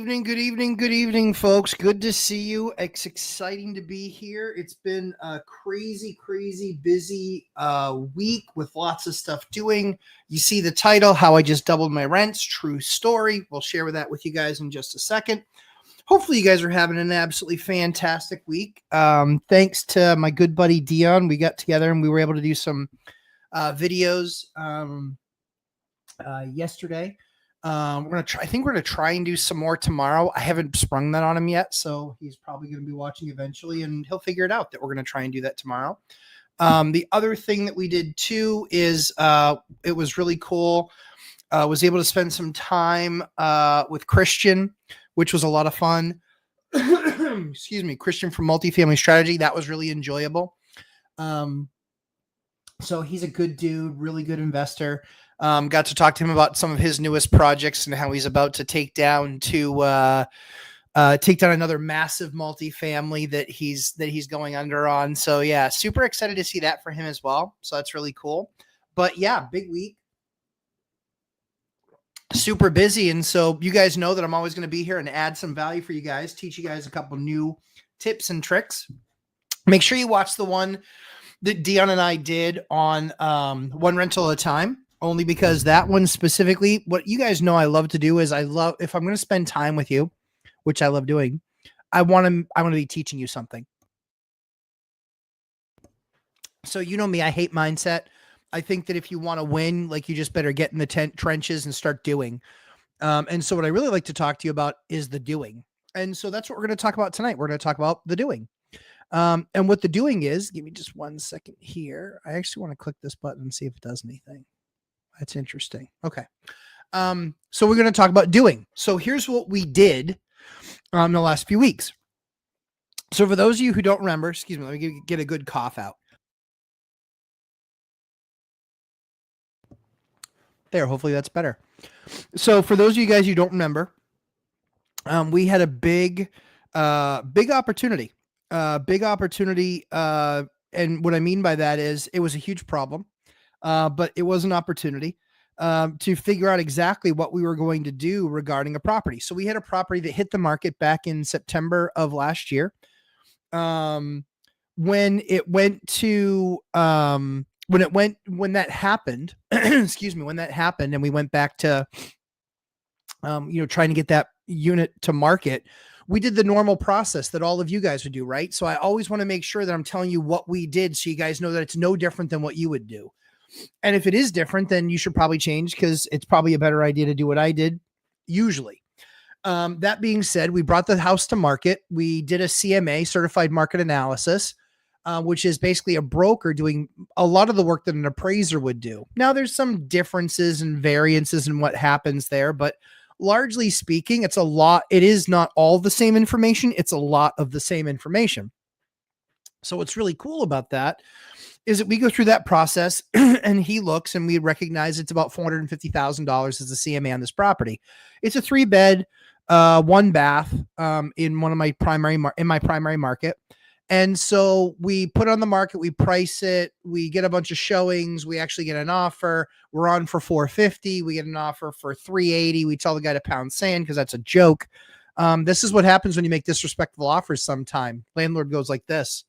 Good evening, folks. Good to see you. It's exciting to be here. It's been a crazy, busy week with lots of stuff doing. You see the title, How I Just Doubled My Rents, True Story. We'll share that with you guys in just a second. Hopefully you guys are having an absolutely fantastic week. Thanks to my good buddy Dion, we got together and we were able to do some videos yesterday. I think we're gonna try and do some more tomorrow. I haven't sprung that on him yet, so he's probably gonna be watching eventually, and he'll figure it out that we're gonna try and do that tomorrow. The other thing that we did too is it was really cool. Was able to spend some time with Christian, which was a lot of fun. Excuse me, Christian from Multifamily Strategy. That was really enjoyable. So he's a good dude, really good investor. Got to talk to him about some of his newest projects and how he's about to take down another massive multifamily that he's going under on. So yeah, super excited to see that for him as well. So that's really cool. But yeah, big week. Super busy. And so you guys know that I'm always going to be here and add some value for you guys, teach you guys a couple new tips and tricks. Make sure you watch the one that Dion and I did on one rental at a time. Only because that one specifically, what you guys know I love to do is if I'm going to spend time with you, which I love doing, I want to be teaching you something. So you know me, I hate mindset. I think that if you want to win, like you just better get in the trenches and start doing. And so what I really like to talk to you about is the doing. And so that's what we're going to talk about tonight. We're going to talk about the doing. And what the doing is, give me just 1 second here. I actually want to click this button and see if it does anything. That's interesting. Okay. So we're going to talk about doing. So here's what we did the last few weeks. So for those of you who don't remember, excuse me, let me get a good cough out. There, hopefully that's better. So for those of you guys who don't remember, we had a big opportunity. And what I mean by that is it was a huge problem. But it was an opportunity to figure out exactly what we were going to do regarding a property. So we had a property that hit the market back in September of last year. When that happened, excuse me, when that happened and we went back to, trying to get that unit to market, we did the normal process that all of you guys would do, right? So I always want to make sure that I'm telling you what we did so you guys know that it's no different than what you would do. And if it is different, then you should probably change because it's probably a better idea to do what I did usually. That being said, we brought the house to market. We did a CMA, certified market analysis, which is basically a broker doing a lot of the work that an appraiser would do. Now there's some differences and variances in what happens there, but largely speaking, it is not all the same information. It's a lot of the same information. So what's really cool about that is that we go through that process and he looks and we recognize it's about $450,000 as a CMA on this property. It's a 3-bed, 1 bath, in my primary market. And so we put it on the market, we price it, we get a bunch of showings, we actually get an offer. We're on for $450. We get an offer for $380. We tell the guy to pound sand because that's a joke. This is what happens when you make disrespectful offers sometime. Landlord goes like this.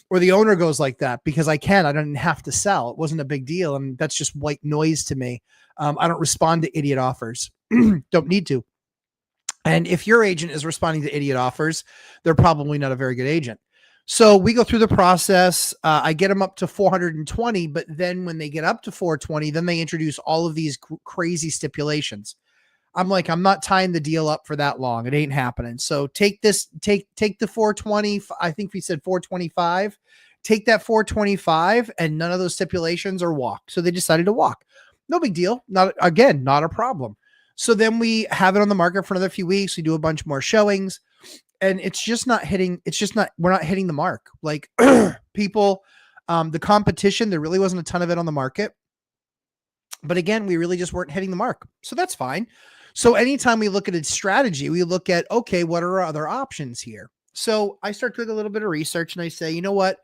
Or the owner goes like that because I didn't have to sell. It wasn't a big deal. And that's just white noise to me. I don't respond to idiot offers. Don't need to. And if your agent is responding to idiot offers, they're probably not a very good agent. So we go through the process. I get them up to 420, but then when they get up to 420, then they introduce all of these crazy stipulations. I'm like, I'm not tying the deal up for that long. It ain't happening. So take the 420. I think we said 425. Take that 425 and none of those stipulations or walk. So they decided to walk. No big deal. Not a problem. So then we have it on the market for another few weeks. We do a bunch more showings and we're not hitting the mark. Like people, the competition, there really wasn't a ton of it on the market. But again, we really just weren't hitting the mark. So that's fine. So anytime we look at a strategy, we look at, okay, what are our other options here? So I start doing a little bit of research and I say, you know what?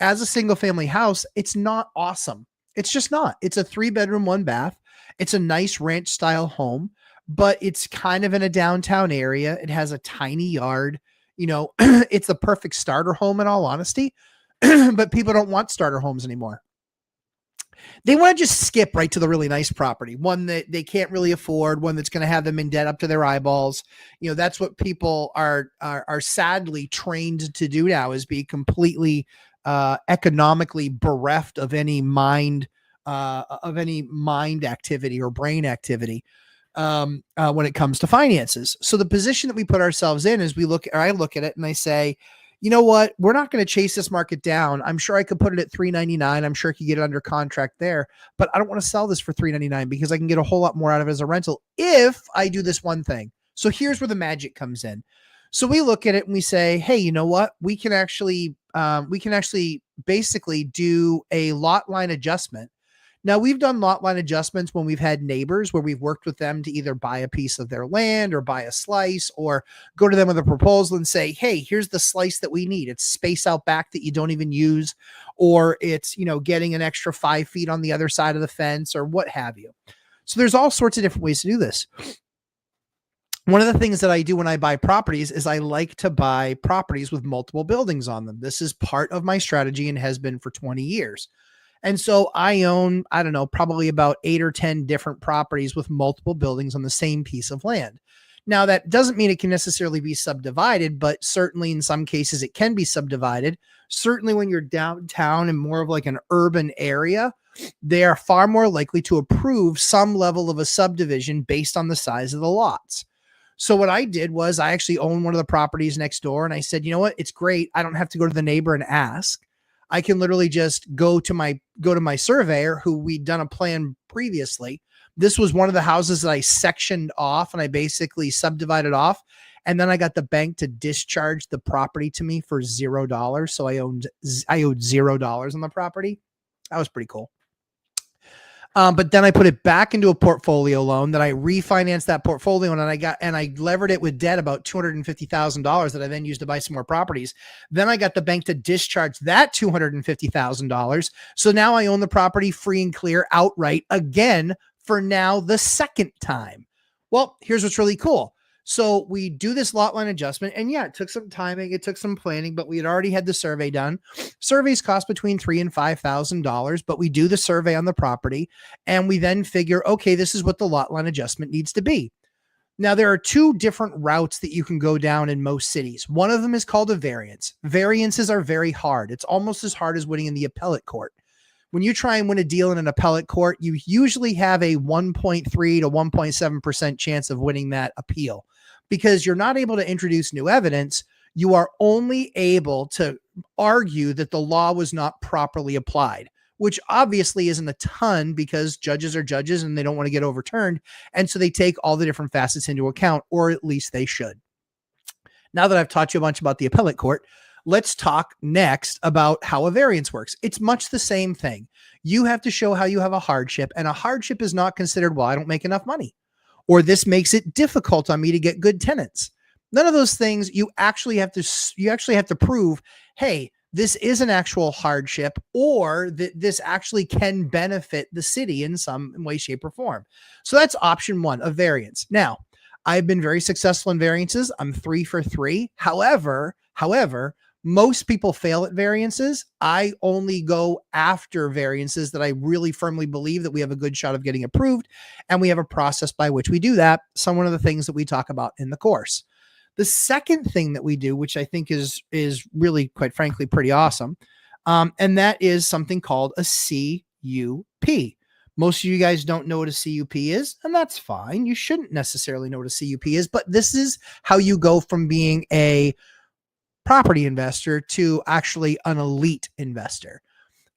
As a single family house, it's not awesome. It's just not. It's a 3-bedroom, 1 bath. It's a nice ranch style home. but it's kind of in a downtown area. It has a tiny yard. It's the perfect starter home in all honesty, but people don't want starter homes anymore. They want to just skip right to the really nice property, one that they can't really afford, one that's going to have them in debt up to their eyeballs. That's what people are sadly trained to do now, is be completely economically bereft of any mind activity or brain activity when it comes to finances. So the position that we put ourselves in is I look at it and I say, you know what? We're not going to chase this market down. I'm sure I could put it at $399. I'm sure I could get it under contract there, but I don't want to sell this for $399 because I can get a whole lot more out of it as a rental if I do this one thing. So here's where the magic comes in. So we look at it and we say, hey, you know what? We can actually basically do a lot line adjustment. Now, we've done lot line adjustments when we've had neighbors where we've worked with them to either buy a piece of their land or buy a slice, or go to them with a proposal and say, hey, here's the slice that we need. It's space out back that you don't even use, or it's, getting an extra 5 feet on the other side of the fence or what have you. So there's all sorts of different ways to do this. One of the things that I do when I buy properties is I like to buy properties with multiple buildings on them. This is part of my strategy and has been for 20 years. And so I own, I don't know, probably about 8 or 10 different properties with multiple buildings on the same piece of land. Now, that doesn't mean it can necessarily be subdivided, but certainly in some cases it can be subdivided. Certainly when you're downtown and more of like an urban area, they are far more likely to approve some level of a subdivision based on the size of the lots. So what I did was I actually own one of the properties next door, and I said, you know what? It's great. I don't have to go to the neighbor and ask. I can literally just go to my surveyor who we'd done a plan previously. This was one of the houses that I sectioned off and I basically subdivided off. And then I got the bank to discharge the property to me for $0. So I owed $0 on the property. That was pretty cool. But then I put it back into a portfolio loan that I refinanced that portfolio, and I levered it with debt about $250,000 that I then used to buy some more properties. Then I got the bank to discharge that $250,000. So now I own the property free and clear outright again for now the second time. Well, here's what's really cool. So we do this lot line adjustment, and yeah, it took some timing, it took some planning, but we had already had the survey done. Surveys cost between $3,000 and $5,000, but we do the survey on the property, and we then figure, okay, this is what the lot line adjustment needs to be. Now, there are 2 different routes that you can go down in most cities. One of them is called a variance. Variances are very hard. It's almost as hard as winning in the appellate court. When you try and win a deal in an appellate court, you usually have a 1.3 to 1.7% chance of winning that appeal, because you're not able to introduce new evidence. You are only able to argue that the law was not properly applied, which obviously isn't a ton because judges are judges and they don't want to get overturned. And so they take all the different facets into account, or at least they should. Now that I've taught you a bunch about the appellate court, let's talk next about how a variance works. It's much the same thing. You have to show how you have a hardship, and a hardship is not considered, well, I don't make enough money, or this makes it difficult on me to get good tenants. None of those things. You actually have to prove, hey, this is an actual hardship, or that this actually can benefit the city in some way, shape, or form. So that's option 1 of variance. Now, I've been very successful in variances. I'm 3 for 3. However, most people fail at variances. I only go after variances that I really firmly believe that we have a good shot of getting approved, and we have a process by which we do that. Some one of the things that we talk about in the course. The second thing that we do, which I think is really, quite frankly, pretty awesome, and that is something called a CUP. Most of you guys don't know what a CUP is, and that's fine. You shouldn't necessarily know what a CUP is, but this is how you go from being a property investor to actually an elite investor.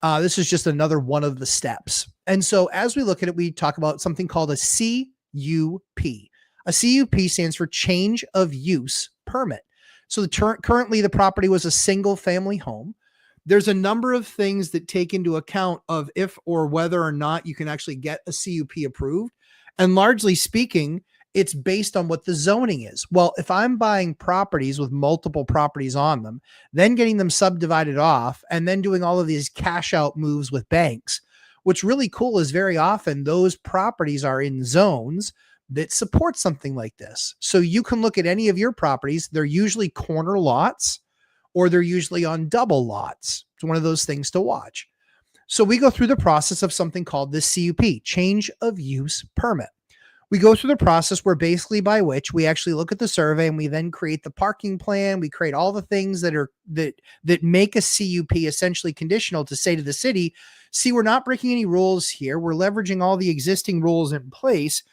This is just another one of the steps. And so as we look at it, we talk about something called a CUP. A CUP stands for change of use permit. So currently the property was a single family home. There's a number of things that take into account of if or whether or not you can actually get a CUP approved. And largely speaking, it's based on what the zoning is. Well, if I'm buying properties with multiple properties on them, then getting them subdivided off, and then doing all of these cash out moves with banks, what's really cool is very often those properties are in zones that support something like this. So you can look at any of your properties. They're usually corner lots or they're usually on double lots. It's one of those things to watch. So we go through the process of something called the CUP, change of use permit. We go through the process where basically by which we actually look at the survey and we then create the parking plan. We create all the things that are that make a CUP essentially conditional to say to the city, see, we're not breaking any rules here. We're leveraging all the existing rules in place.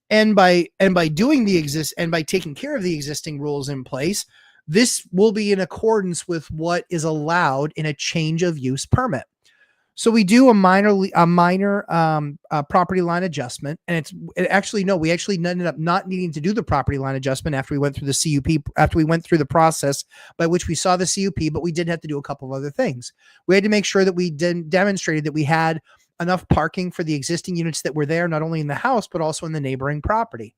And by doing by taking care of the existing rules in place, this will be in accordance with what is allowed in a change of use permit. So we do a minor property line adjustment, and we actually ended up not needing to do the property line adjustment after we went through the CUP, after we went through the process by which we saw the CUP, but we did have to do a couple of other things. We had to make sure that we demonstrated that we had enough parking for the existing units that were there, not only in the house, but also in the neighboring property.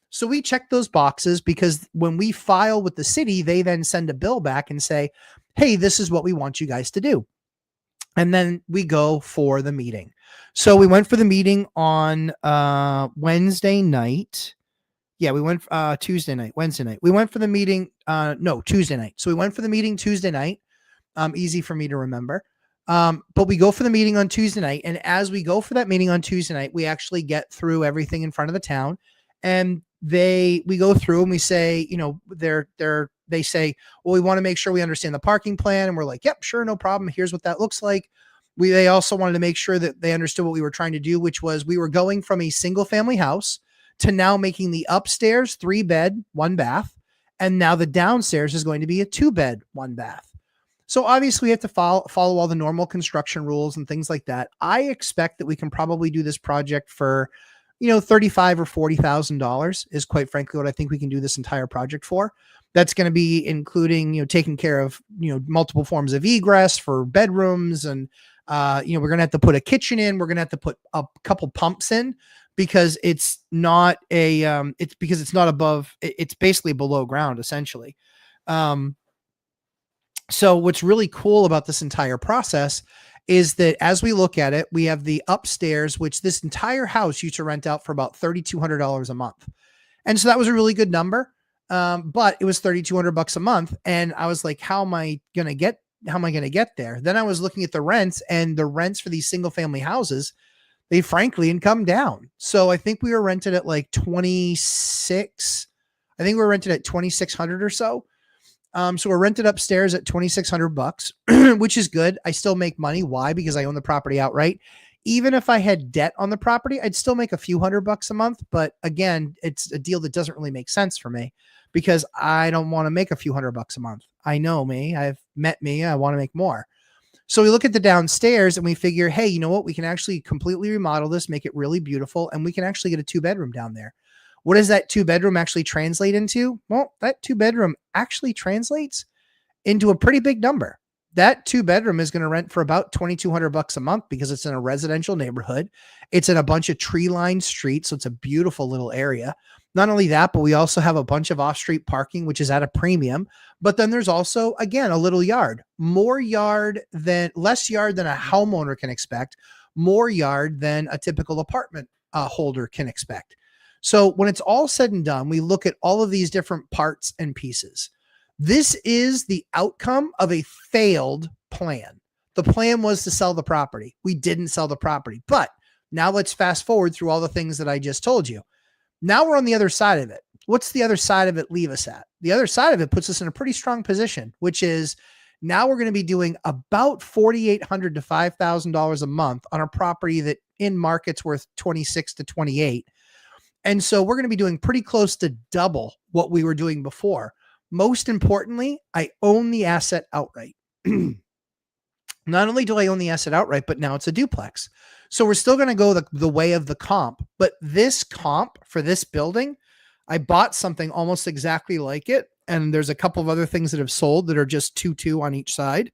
So we checked those boxes because when we file with the city, they then send a bill back and say, hey, this is what we want you guys to do. And then we go for the meeting. So we went for the meeting on Wednesday night. Yeah, we went Tuesday night, Wednesday night. We went for the meeting. Tuesday night. So we went for the meeting Tuesday night. Easy for me to remember. But we go for the meeting on Tuesday night. And as we go for that meeting on Tuesday night, we actually get through everything in front of the town. And we go through and we say, they say, well, we want to make sure we understand the parking plan. And we're like, yep, sure. No problem. Here's what that looks like. They also wanted to make sure that they understood what we were trying to do, which was we were going from a single family house to now making the upstairs 3-bed, 1 bath. And now the downstairs is going to be a 2-bed, 1 bath. So obviously we have to follow all the normal construction rules and things like that. I expect that we can probably do this project for, $35,000 or $40,000 is quite frankly what I think we can do this entire project for. That's going to be including, taking care of, multiple forms of egress for bedrooms. And, we're going to have to put a kitchen in. We're going to have to put a couple pumps in because it's not above, it's basically below ground essentially. So what's really cool about this entire process is that as we look at it, we have the upstairs, which this entire house used to rent out for about $3,200 a month. And so that was a really good number. But it was $3,200 a month. And I was like, how am I going to get there? Then I was looking at the rents, and the rents for these single family houses, they frankly had come down. So I think we were rented at like 26. I think we were rented at 2,600 or so. So we're rented upstairs at $2,600, which is good. I still make money. Why? Because I own the property outright. Even if I had debt on the property, I'd still make a few $100 a month. But again, it's a deal that doesn't really make sense for me because I don't want to make a few $100 a month. I know me. I've met me. I want to make more. So we look at the downstairs and we figure, hey, you know what? We can actually completely remodel this, make it really beautiful, and we can actually get a 2-bedroom down there. What does that 2-bedroom actually translate into? Well, that 2-bedroom actually translates into a pretty big number. That 2-bedroom is going to rent for about $2,200 a month because it's in a residential neighborhood. It's in a bunch of tree-lined streets, so it's a beautiful little area. Not only that, but we also have a bunch of off-street parking, which is at a premium. But then there's also, again, a little yard. Less yard than a homeowner can expect, more yard than a typical apartment holder can expect. So when it's all said and done, we look at all of these different parts and pieces. This is the outcome of a failed plan. The plan was to sell the property. We didn't sell the property. But now let's fast forward through all the things that I just told you. Now we're on the other side of it. What's the other side of it leave us at? The other side of it puts us in a pretty strong position, which is now we're going to be doing about $4,800 to $5,000 a month on a property that in market's worth 26 to 28. And so we're going to be doing pretty close to double what we were doing before. Most importantly, I own the asset outright. Not only do I own the asset outright, but now it's a duplex. So we're still going to go the way of the comp. But this comp for this building, I bought something almost exactly like it. And there's a couple of other things that have sold that are just 2-2 on each side.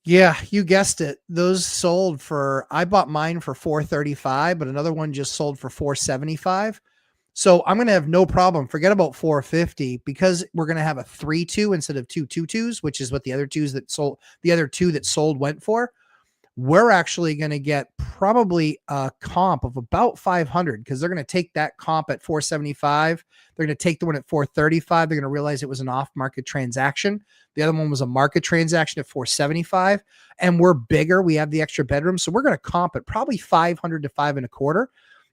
Yeah, you guessed it. Those sold I bought mine for $435, but another one just sold for $475. So I'm going to have no problem. Forget about $450 because we're going to have a 3-2 instead of 2 2-2s, which is what the other two that sold went for. we're actually going to get probably a comp of about 500 because they're going to take that comp at 475. They're going to take the one at 435. They're going to realize it was an off-market transaction. The other one was a market transaction at 475, and we're bigger. We have the extra bedroom. So we're going to comp at probably 500 to 5.25.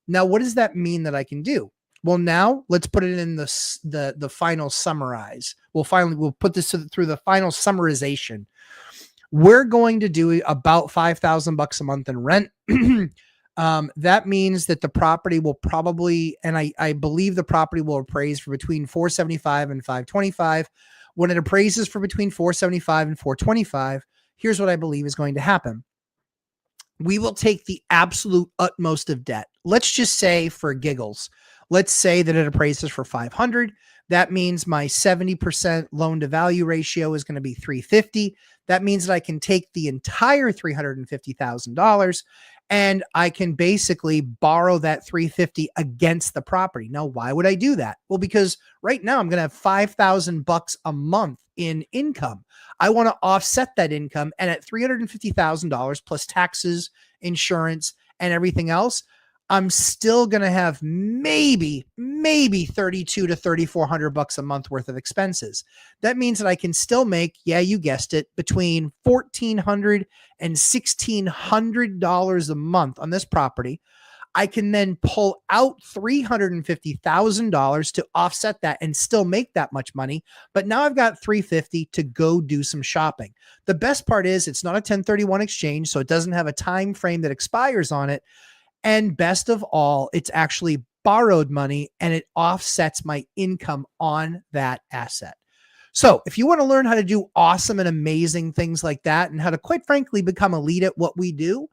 Now, what does that mean that I can do? Well, now let's put it in the final summarize. We'll put this through the final summarization. We're going to do about $5,000 a month in rent. That means that the property will probably, and I believe the property will appraise for between 475 and 525. When it appraises for between 475 and 425, here's what I believe is going to happen. We will take the absolute utmost of debt. Let's just say, for giggles, let's say that it appraises for 500. That means my 70% loan to value ratio is going to be 350. That means that I can take the entire $350,000 and I can basically borrow that 350 against the property. Now, why would I do that? Well, because right now I'm going to have $5,000 a month in income. I want to offset that income, and at $350,000 plus taxes, insurance, and everything else, I'm still going to have maybe $3,200 to $3,400 a month worth of expenses. That means that I can still make, yeah, you guessed it, between $1,400 and $1,600 a month on this property. I can then pull out $350,000 to offset that and still make that much money. But now I've got $350 to go do some shopping. The best part is it's not a 1031 exchange, so it doesn't have a time frame that expires on it. And best of all, it's actually borrowed money and it offsets my income on that asset. So if you want to learn how to do awesome and amazing things like that and how to, quite frankly, become elite at what we do,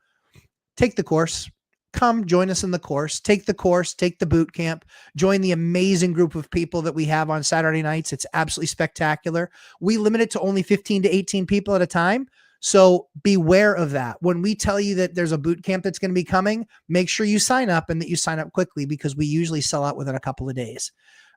take the course. Come join us in the course, take the boot camp, join the amazing group of people that we have on Saturday nights. It's absolutely spectacular. We limit it to only 15 to 18 people at a time. So beware of that. When we tell you that there's a boot camp that's going to be coming, make sure you sign up and that you sign up quickly because we usually sell out within a couple of days.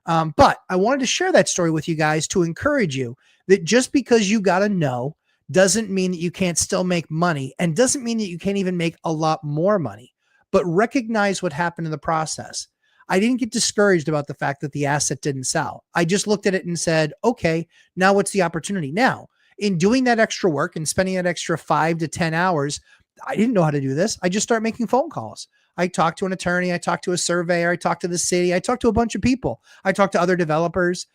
But I wanted to share that story with you guys to encourage you that just because you got to know doesn't mean that you can't still make money and doesn't mean that you can't even make a lot more money. But recognize what happened in the process. I didn't get discouraged about the fact that the asset didn't sell. I just looked at it and said, okay, now what's the opportunity? Now, in doing that extra work and spending that extra 5 to 10 hours, I didn't know how to do this. I just started making phone calls. I talked to an attorney. I talked to a surveyor. I talked to the city. I talked to a bunch of people. I talked to other developers.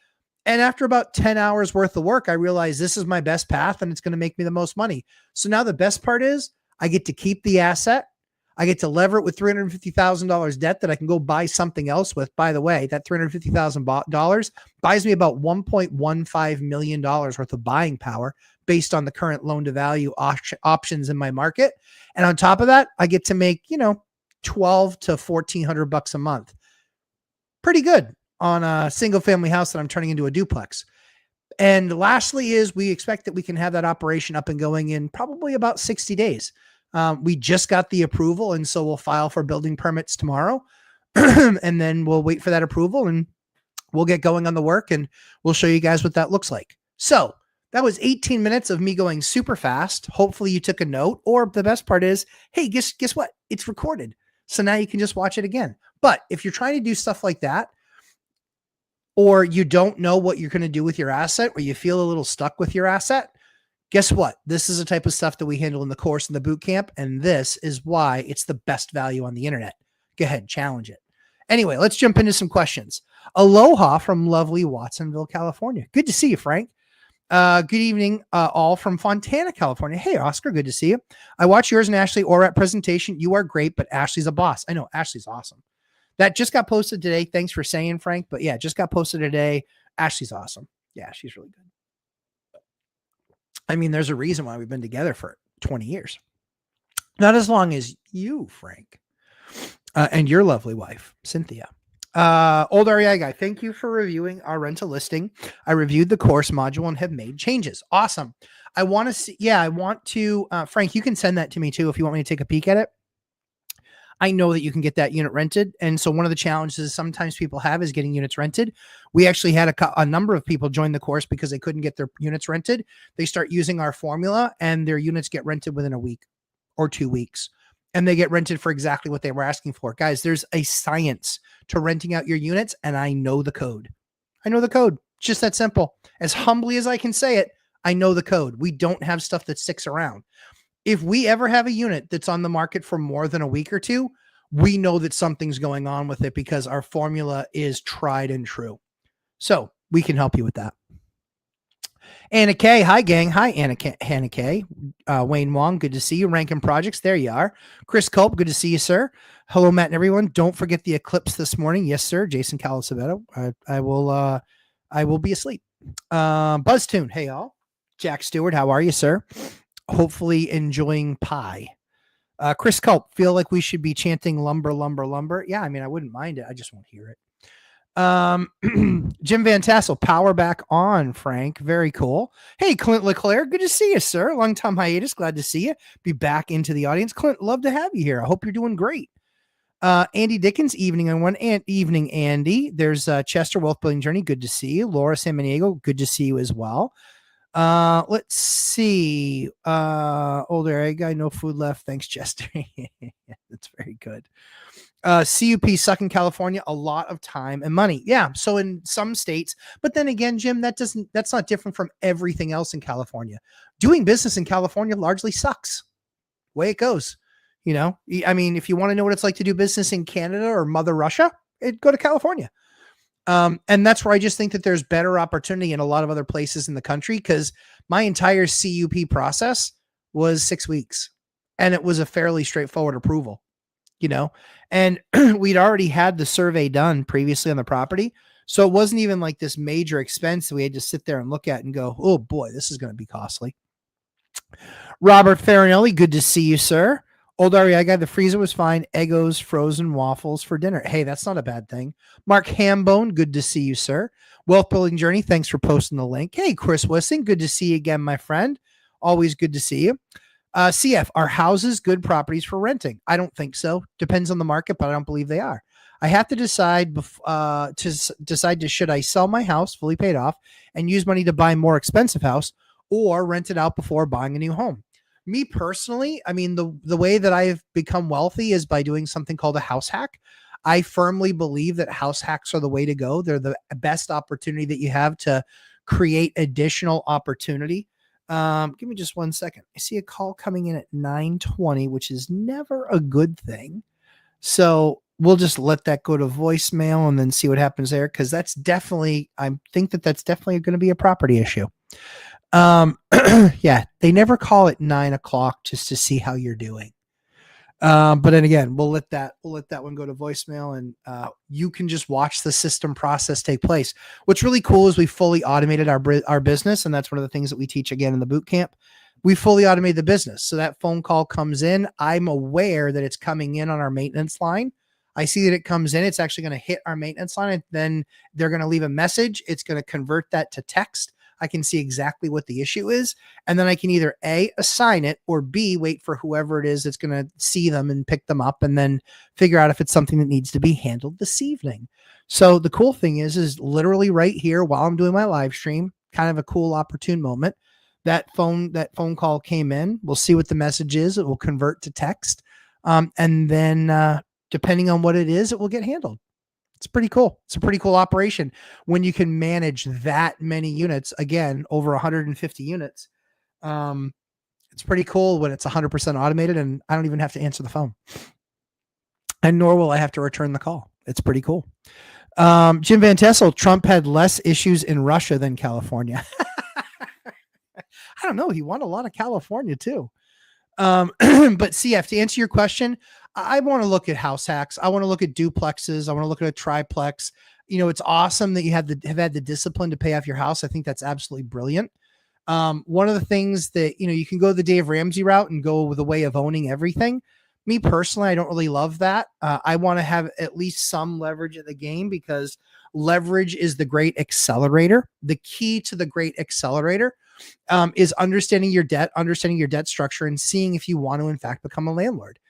And after about 10 hours worth of work, I realized this is my best path and it's going to make me the most money. So now the best part is I get to keep the asset. I get to lever it with $350,000 debt that I can go buy something else with. By the way, that $350,000 buys me about $1.15 million worth of buying power based on the current loan to value options in my market. And on top of that, I get to make, $1,200 to $1,400 a month. Pretty good on a single family house that I'm turning into a duplex. And lastly is we expect that we can have that operation up and going in probably about 60 days. We just got the approval, and so we'll file for building permits tomorrow, and then we'll wait for that approval, and we'll get going on the work, and we'll show you guys what that looks like. So that was 18 minutes of me going super fast. Hopefully you took a note, or the best part is, hey, guess what? It's recorded. So now you can just watch it again. But if you're trying to do stuff like that, or you don't know what you're going to do with your asset, or you feel a little stuck with your asset, guess what? This is the type of stuff that we handle in the course and the boot camp, and this is why it's the best value on the internet. Go ahead, challenge it. Anyway, let's jump into some questions. Aloha from lovely Watsonville, California. Good to see you, Frank. Good evening, all from Fontana, California. Hey, Oscar, good to see you. I watch yours and Ashley Orat presentation. You are great, but Ashley's a boss. I know, Ashley's awesome. That just got posted today. Thanks for saying, Frank. But yeah, just got posted today. Ashley's awesome. Yeah, she's really good. I mean, there's a reason why we've been together for 20 years. Not as long as you, Frank, and your lovely wife, Cynthia. Old REI guy, thank you for reviewing our rental listing. I reviewed the course module and have made changes. Awesome. I want to see, Frank, you can send that to me too if you want me to take a peek at it. I know that you can get that unit rented. And so one of the challenges sometimes people have is getting units rented. We actually had a number of people join the course because they couldn't get their units rented. They start using our formula and their units get rented within a week or 2 weeks, and they get rented for exactly what they were asking for. Guys, there's a science to renting out your units, and I know the code. I know the code. It's just that simple. As humbly as I can say it, I know the code. We don't have stuff that sticks around. If we ever have a unit that's on the market for more than a week or two, we know that something's going on with it because our formula is tried and true. So we can help you with that. Anna K. Hi, gang. Hi, Hannah K. Wayne Wong. Good to see you. Rankin Projects. There you are. Chris Culp. Good to see you, sir. Hello, Matt and everyone. Don't forget the eclipse this morning. Yes, sir. Jason Calasavetto. I will be asleep. BuzzTune. Hey, y'all. Jack Stewart. How are you, sir? Hopefully enjoying pie. Chris Culp. Feel like we should be chanting lumber, lumber, lumber. Yeah, I mean, I wouldn't mind it. I just won't hear it. Jim Van Tassel, power back on, Frank. Very cool. Hey, Clint LeClaire, good to see you, sir. Long time hiatus. Glad to see you. Be back into the audience. Clint, love to have you here. I hope you're doing great. Andy Dickens, evening and evening, Andy. There's Chester, Wealth Building Journey. Good to see you. Laura Samaniego, good to see you as well. Let's see. Older egg guy, no food left. Thanks, Chester. That's very good. CUP suck in California, a lot of time and money. Yeah. So in some states, but then again, Jim, that's not different from everything else in California. Doing business in California largely sucks. Way it goes. You know, I mean, if you want to know what it's like to do business in Canada or Mother Russia, go to California. And that's where I just think that there's better opportunity in a lot of other places in the country, because my entire CUP process was 6 weeks and it was a fairly straightforward approval, you know, and we'd already had the survey done previously on the property. So it wasn't even like this major expense that we had to sit there and look at and go, oh boy, this is going to be costly. Robert Farinelli, good to see you, sir. Old REI guy, the freezer was fine. Eggos, frozen waffles for dinner. Hey, that's not a bad thing. Mark Hambone, good to see you, sir. Wealth Building Journey, thanks for posting the link. Hey, Chris Wissing, good to see you again, my friend. Always good to see you. CF, are houses good properties for renting? I don't think so. Depends on the market, but I don't believe they are. I have to decide should I sell my house fully paid off and use money to buy a more expensive house, or rent it out before buying a new home. Me personally, I mean, the way that I've become wealthy is by doing something called a house hack. I firmly believe that house hacks are the way to go. They're the best opportunity that you have to create additional opportunity. Give me just 1 second. I see a call coming in at 9:20, which is never a good thing. So we'll just let that go to voicemail and then see what happens there. Cause that's definitely, I think that's definitely going to be a property issue. Yeah, they never call at 9 o'clock just to see how you're doing. But then again, we'll let that one go to voicemail, and you can just watch the system process take place. What's really cool is we fully automated our business, and that's one of the things that we teach again in the boot camp. We fully automated the business. So that phone call comes in. I'm aware that it's coming in on our maintenance line. I see that it comes in. It's actually going to hit our maintenance line, and then they're going to leave a message. It's going to convert that to text. I can see exactly what the issue is. And then I can either A, assign it, or B, wait for whoever it is that's going to see them and pick them up, and then figure out if it's something that needs to be handled this evening. So the cool thing is literally right here while I'm doing my live stream, kind of a cool opportune moment. That phone call came in. We'll see what the message is. It will convert to text. And then depending on what it is, it will get handled. It's pretty cool. It's a pretty cool operation when you can manage that many units, again, over 150 units. It's pretty cool when it's 100% automated and I don't even have to answer the phone. And nor will I have to return the call. It's pretty cool. Jim Van Tassel, Trump had less issues in Russia than California. I don't know. He won a lot of California too. But CF, to answer your question, I want to look at house hacks. I want to look at duplexes. I want to look at a triplex. You know, it's awesome that you have had the discipline to pay off your house. I think that's absolutely brilliant. One of the things that, you can go the Dave Ramsey route and go with a way of owning everything. Me personally, I don't really love that. I want to have at least some leverage in the game, because leverage is the great accelerator. The key to the great accelerator is understanding your debt structure, and seeing if you want to, in fact, become a landlord.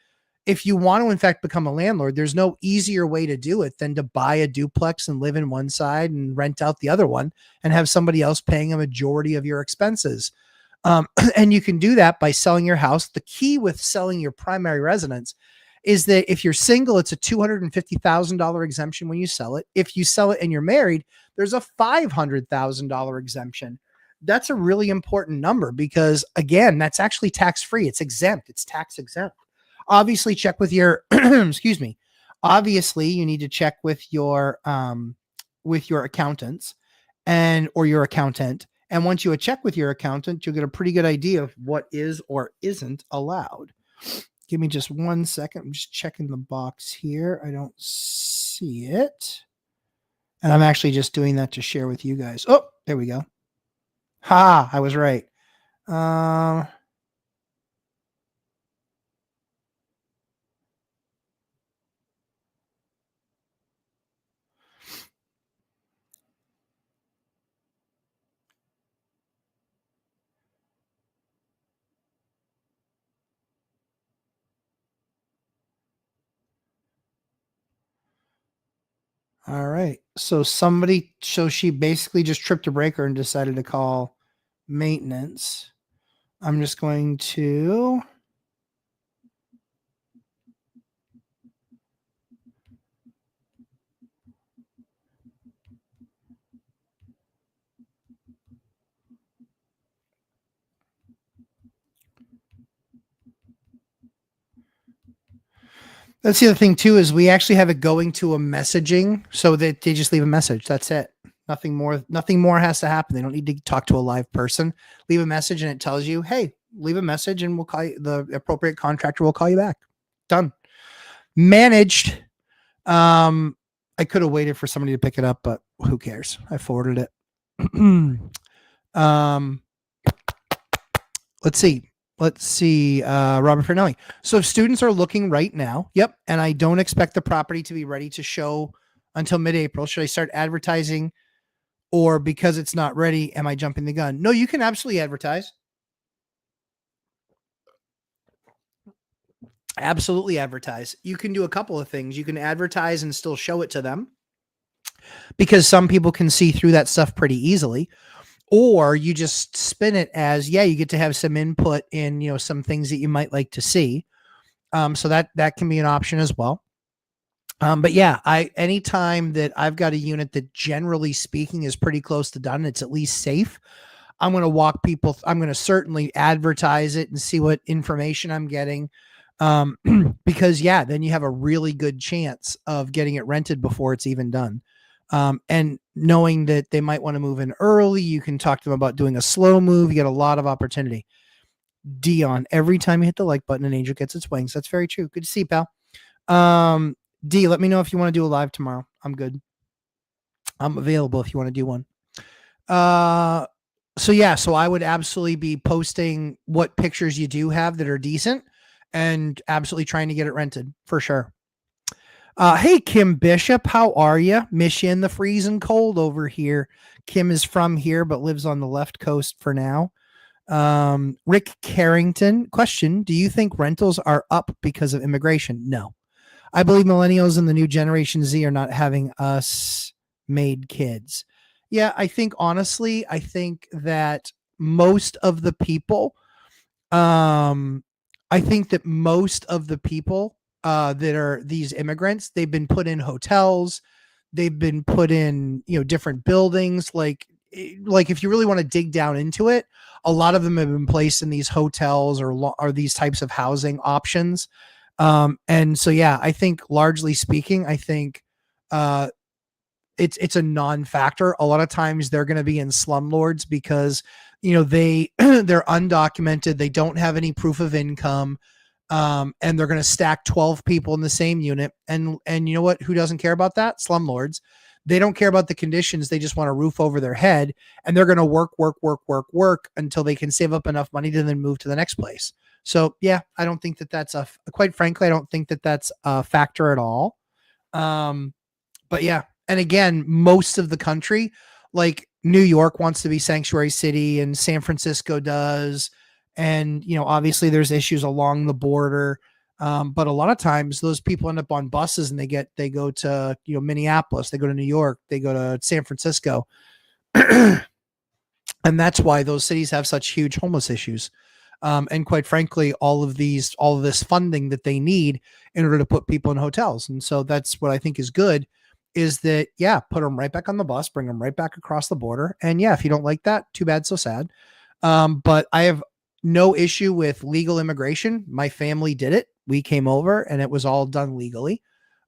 If you want to, in fact, become a landlord, there's no easier way to do it than to buy a duplex and live in one side and rent out the other one and have somebody else paying a majority of your expenses. And you can do that by selling your house. The key with selling your primary residence is that if you're single, it's a $250,000 exemption when you sell it. If you sell it and you're married, there's a $500,000 exemption. That's a really important number because, again, that's actually tax free. It's exempt. It's tax exempt. Obviously, check with your excuse me. Obviously, you need to check with your accountants and or your accountant. And once you check with your accountant, you'll get a pretty good idea of what is or isn't allowed. Give me just 1 second. I'm just checking the box here. I don't see it. And I'm actually just doing that to share with you guys. Oh, there we go. Ha, I was right. All right. So she basically just tripped a breaker and decided to call maintenance. I'm just going to That's the other thing too, is we actually have it going to a messaging so that they just leave a message. That's it. Nothing more has to happen. They don't need to talk to a live person. Leave a message and it tells you, hey, leave a message and we'll call you, the appropriate contractor will call you back. Done. Managed. I could have waited for somebody to pick it up, but who cares? I forwarded it. Let's see. Robert Fernelli. So if students are looking right now, yep, and I don't expect the property to be ready to show until mid-April, should I start advertising, or because it's not ready, am I jumping the gun? No, you can absolutely advertise. Absolutely advertise. You can do a couple of things. You can advertise and still show it to them because some people can see through that stuff pretty easily. Or you just spin it as, yeah, you get to have some input in, some things that you might like to see. So that can be an option as well. But yeah, anytime that I've got a unit that generally speaking is pretty close to done, it's at least safe. I'm going to walk people. I'm going to certainly advertise it and see what information I'm getting. Because yeah, then you have a really good chance of getting it rented before it's even done. And knowing that they might want to move in early, you can talk to them about doing a slow move. You get a lot of opportunity. Dion, every time you hit the like button, an angel gets its wings. That's very true. Good to see you, pal. D, let me know if you want to do a live tomorrow. I'm good. I'm available if you want to do one. So I would absolutely be posting what pictures you do have that are decent and absolutely trying to get it rented for sure. Hey, Kim Bishop, how are you? Miss you in the freezing cold over here. Kim is from here, but lives on the left coast for now. Rick Carrington, question, do you think rentals are up because of immigration? No. I believe millennials and the new Generation Z are not having us made kids. Yeah, I think that most of the people, that are these immigrants, they've been put in hotels, they've been put in, different buildings. Like if you really want to dig down into it, a lot of them have been placed in these hotels or these types of housing options. And so, yeah, I think largely speaking, it's a non-factor. A lot of times they're going to be in slumlords because, they're undocumented. They don't have any proof of income. And they're going to stack 12 people in the same unit. And you know what? Who doesn't care about that? Slumlords. They don't care about the conditions. They just want a roof over their head, and they're going to work until they can save up enough money to then move to the next place. So yeah, I don't think that quite frankly, I don't think that that's a factor at all. But yeah. And again, most of the country, like New York wants to be sanctuary city and San Francisco does. And, obviously there's issues along the border. But a lot of times those people end up on buses and they go to, Minneapolis, they go to New York, they go to San Francisco. And And that's why those cities have such huge homeless issues. And quite frankly, all of this funding that they need in order to put people in hotels. And so that's what I think is good is that, yeah, put them right back on the bus, bring them right back across the border. And yeah, if you don't like that, too bad, so sad. But I have no issue with legal immigration. My family did it. We came over and it was all done legally.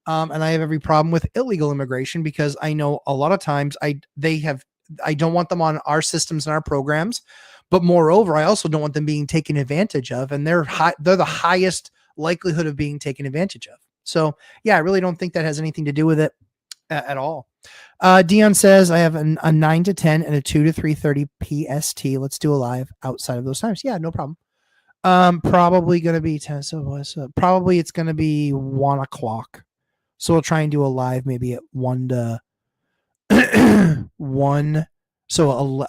And I have every problem with illegal immigration because I know a lot of times I don't want them on our systems and our programs, but moreover, I also don't want them being taken advantage of, and they're the highest likelihood of being taken advantage of. So yeah, I really don't think that has anything to do with it at all. Dion says I have a 9 to 10 and a 2 to 3:30 PST. Let's do a live outside of those times. Yeah, no problem. Probably gonna be 10. So probably it's gonna be 1 o'clock. So we'll try and do a live maybe at 1 to 1. So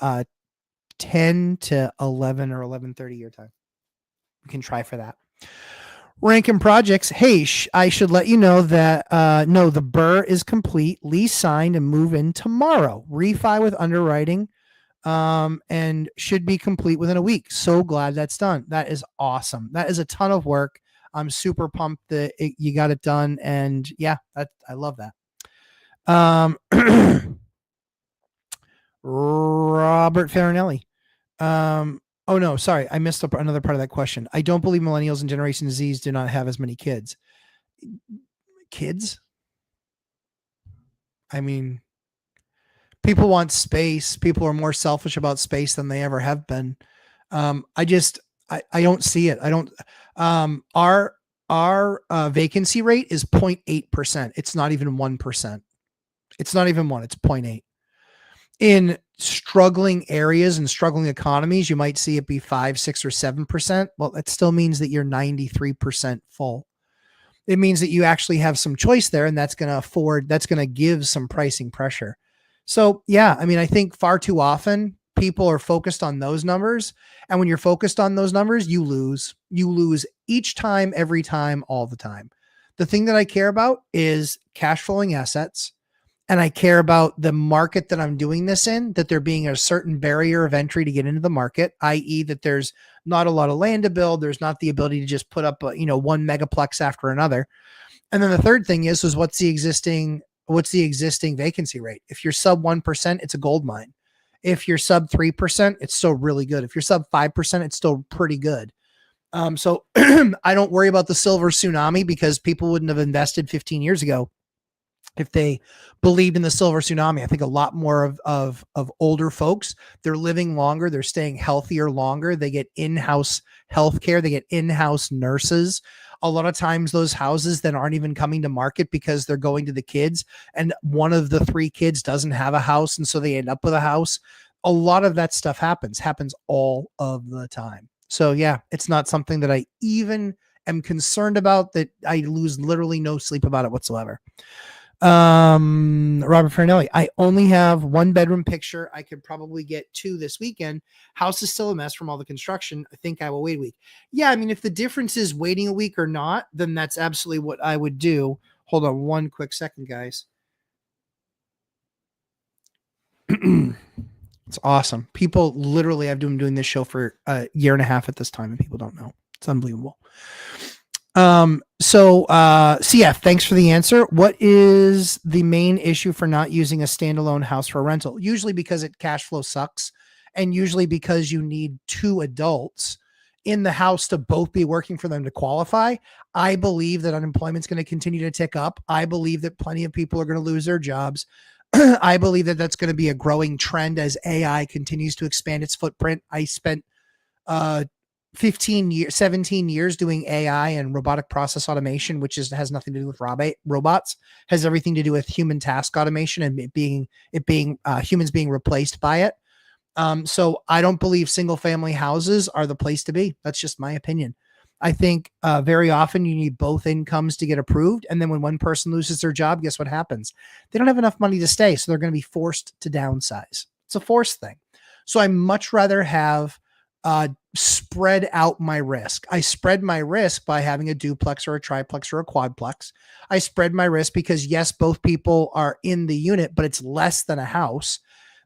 10 to 11 or 11:30 your time. We can try for that. Rankin Projects. Hey, I should let you know that no, the BRRRR is complete, lease signed, and move in tomorrow. Refi with underwriting, and should be complete within a week. So glad that's done. That is awesome. That is a ton of work. I'm super pumped that you got it done, and yeah, I love that. Robert Farinelli. Oh no, sorry, I missed another part of that question. I don't believe millennials and Generation Z's do not have as many kids. Kids? I mean, people want space. People are more selfish about space than they ever have been. I don't see it. I don't. Our vacancy rate is 0.8%. It's not even 1%. It's not even 1. It's 0.8. In struggling areas and struggling economies, you might see it be 5, 6, or 7%. Well, that still means that you're 93% full. It means that you actually have some choice there, and that's going to give some pricing pressure. So yeah, I mean, I think far too often people are focused on those numbers. And when you're focused on those numbers, you lose each time, every time, all the time. The thing that I care about is cash flowing assets. And I care about the market that I'm doing this in, that there being a certain barrier of entry to get into the market, i.e. that there's not a lot of land to build. There's not the ability to just put up one megaplex after another. And then the third thing is what's the existing vacancy rate? If you're sub 1%, it's a gold mine. If you're sub 3%, it's still really good. If you're sub 5%, it's still pretty good. So I don't worry about the silver tsunami because people wouldn't have invested 15 years ago if they believed in the silver tsunami. I think a lot more of older folks, they're living longer, they're staying healthier longer, they get in-house healthcare, they get in-house nurses. A lot of times those houses then aren't even coming to market because they're going to the kids, and one of the 3 kids doesn't have a house, and so they end up with a house. A lot of that stuff happens all of the time. So yeah, it's not something that I even am concerned about, that I lose literally no sleep about it whatsoever. Robert Farinelli, I only have 1 bedroom picture. I could probably get 2 this weekend. House is still a mess from all the construction. I think I will wait a week. Yeah, I mean, if the difference is waiting a week or not, then that's absolutely what I would do. Hold on 1 quick second, guys. It's awesome. People literally, I've been doing this show for a year and a half at this time, and people don't know. It's unbelievable. CF, thanks for the answer. What is the main issue for not using a standalone house for rental? Usually because cash flow sucks, and usually because you need 2 adults in the house to both be working for them to qualify. I believe that unemployment is going to continue to tick up. I believe that plenty of people are going to lose their jobs. I believe that that's going to be a growing trend as AI continues to expand its footprint. I spent 17 years doing AI and robotic process automation, which has nothing to do with robots, has everything to do with human task automation and it being humans being replaced by it. So I don't believe single family houses are the place to be. That's just my opinion. I think very often you need both incomes to get approved. And then when one person loses their job, guess what happens? They don't have enough money to stay. So they're going to be forced to downsize. It's a forced thing. So I much rather have spread out my risk. I spread my risk by having a duplex or a triplex or a quadplex. I spread my risk because yes, both people are in the unit, but it's less than a house.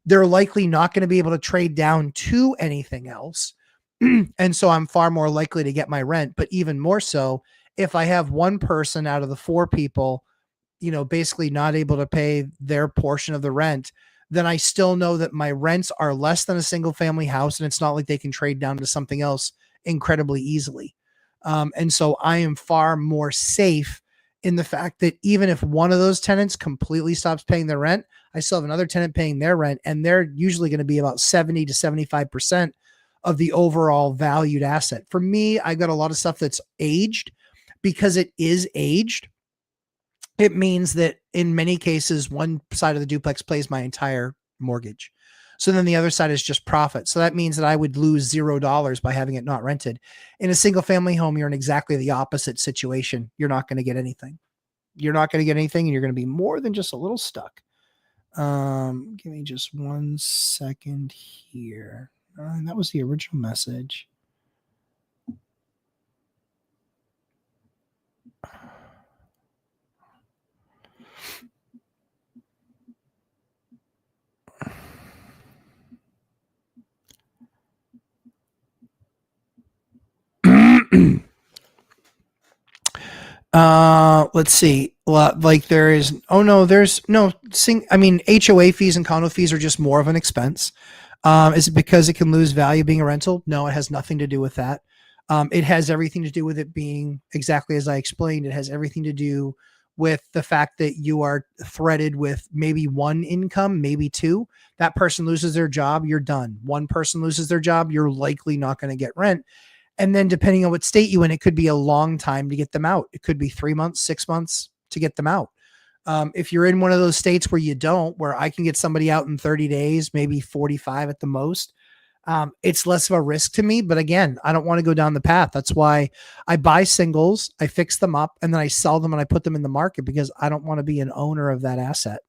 they're likely not going to be able to trade down to anything else. And so I'm far more likely to get my rent. But even more so, if I have one person out of the four people, basically not able to pay their portion of the rent, then I still know that my rents are less than a single family house. And it's not like they can trade down to something else incredibly easily. And so I am far more safe in the fact that even if one of those tenants completely stops paying their rent, I still have another tenant paying their rent, and they're usually going to be about 70 to 75% of the overall valued asset. For me, I got a lot of stuff that's aged. Because it is aged, it means that in many cases, one side of the duplex pays my entire mortgage. So then the other side is just profit. So that means that I would lose $0 by having it not rented. In a single family home, you're in exactly the opposite situation. You're not going to get anything. You're not going to get anything, and you're going to be more than just a little stuck. Give me just 1 second here. That was the original message. Let's see. Like there's no HOA fees and condo fees are just more of an expense. Is it because it can lose value being a rental? No, it has nothing to do with that. It has everything to do with it being exactly as I explained. It has everything to do with the fact that you are threaded with maybe one income, maybe two. That person loses their job, you're done. One person loses their job, you're likely not going to get rent. And then depending on what state you in, it could be a long time to get them out. It could be 3 months, 6 months to get them out. If you're in one of those states where I can get somebody out in 30 days, maybe 45 at the most, it's less of a risk to me. But again, I don't want to go down the path. That's why I buy singles, I fix them up, and then I sell them and I put them in the market because I don't want to be an owner of that asset.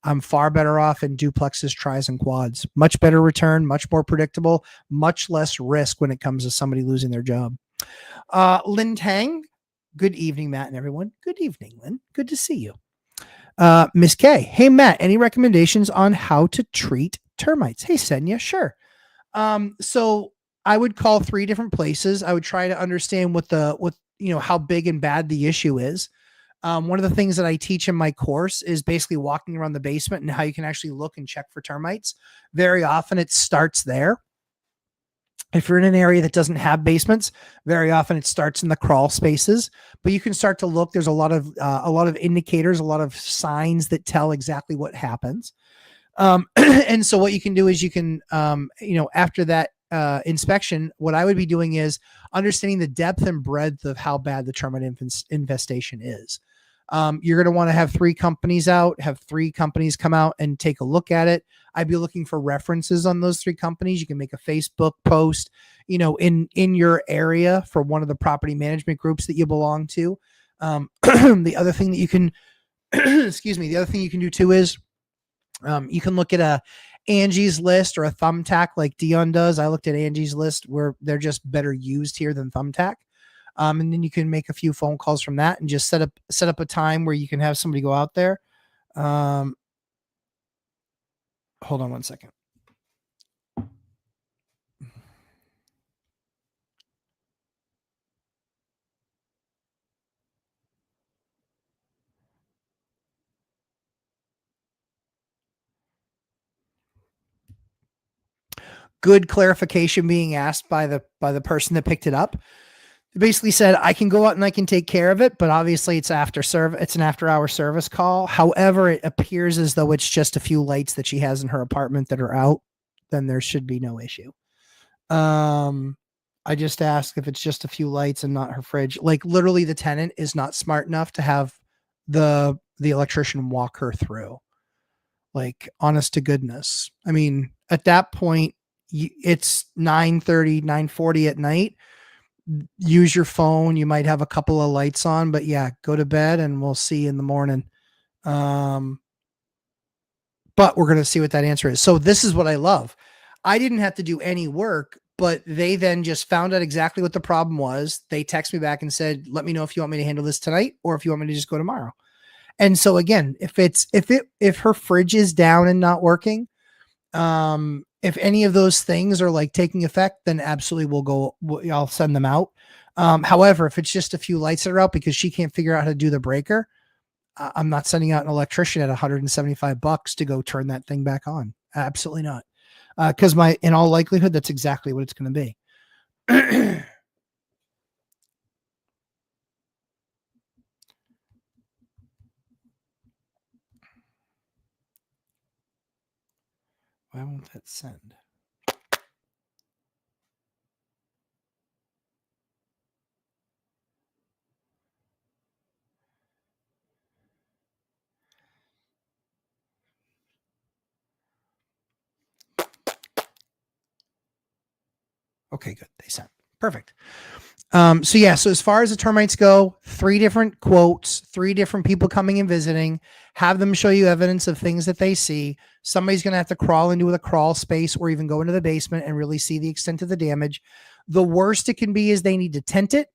I'm far better off in duplexes, tris, and quads. Much better return, much more predictable, much less risk when it comes to somebody losing their job. Lynn Tang, good evening, Matt and everyone. Good evening, Lynn. Good to see you. Miss K, hey, Matt, any recommendations on how to treat termites? Hey, Senya, sure. So I would call 3 different places. I would try to understand how big and bad the issue is. One of the things that I teach in my course is basically walking around the basement and how you can actually look and check for termites. Very often it starts there. If you're in an area that doesn't have basements, very often it starts in the crawl spaces, but you can start to look. There's a lot of indicators, a lot of signs that tell exactly what happens. And so what you can do is you can, after that inspection, what I would be doing is understanding the depth and breadth of how bad the termite infestation is. You're going to want to have 3 companies out, have 3 companies come out and take a look at it. I'd be looking for references on those 3 companies. You can make a Facebook post, in your area for one of the property management groups that you belong to. The other thing that you can, the other thing you can do too is, you can look at a Angie's List or a Thumbtack like Dion does. I looked at Angie's List where they're just better used here than Thumbtack. And then you can make a few phone calls from that and just set up a time where you can have somebody go out there. Hold on 1 second. Good clarification being asked by the person that picked it up. It basically said, I can go out and I can take care of it, but obviously it's an after-hour service call. However, it appears as though it's just a few lights that she has in her apartment that are out. Then there should be no issue. I just asked if it's just a few lights and not her fridge. Like literally the tenant is not smart enough to have the electrician walk her through. Like honest to goodness. I mean, at that point, it's 9:30, 9:40 at night. Use your phone. You might have a couple of lights on, but yeah, go to bed and we'll see you in the morning. But we're going to see what that answer is. So this is what I love. I didn't have to do any work, but they then just found out exactly what the problem was. They text me back and said, let me know if you want me to handle this tonight or if you want me to just go tomorrow. And so again, if her fridge is down and not working, If any of those things are like taking effect, then absolutely I'll send them out. However, if it's just a few lights that are out because she can't figure out how to do the breaker, I'm not sending out an electrician at $175 to go turn that thing back on. Absolutely not. Cause in all likelihood, that's exactly what it's going to be. Why won't that send? Okay, good. They sent. Perfect. So yeah, so as far as the termites go, 3 different quotes, 3 different people coming and visiting, have them show you evidence of things that they see. Somebody's going to have to crawl into a crawl space or even go into the basement and really see the extent of the damage. The worst it can be is they need to tent it.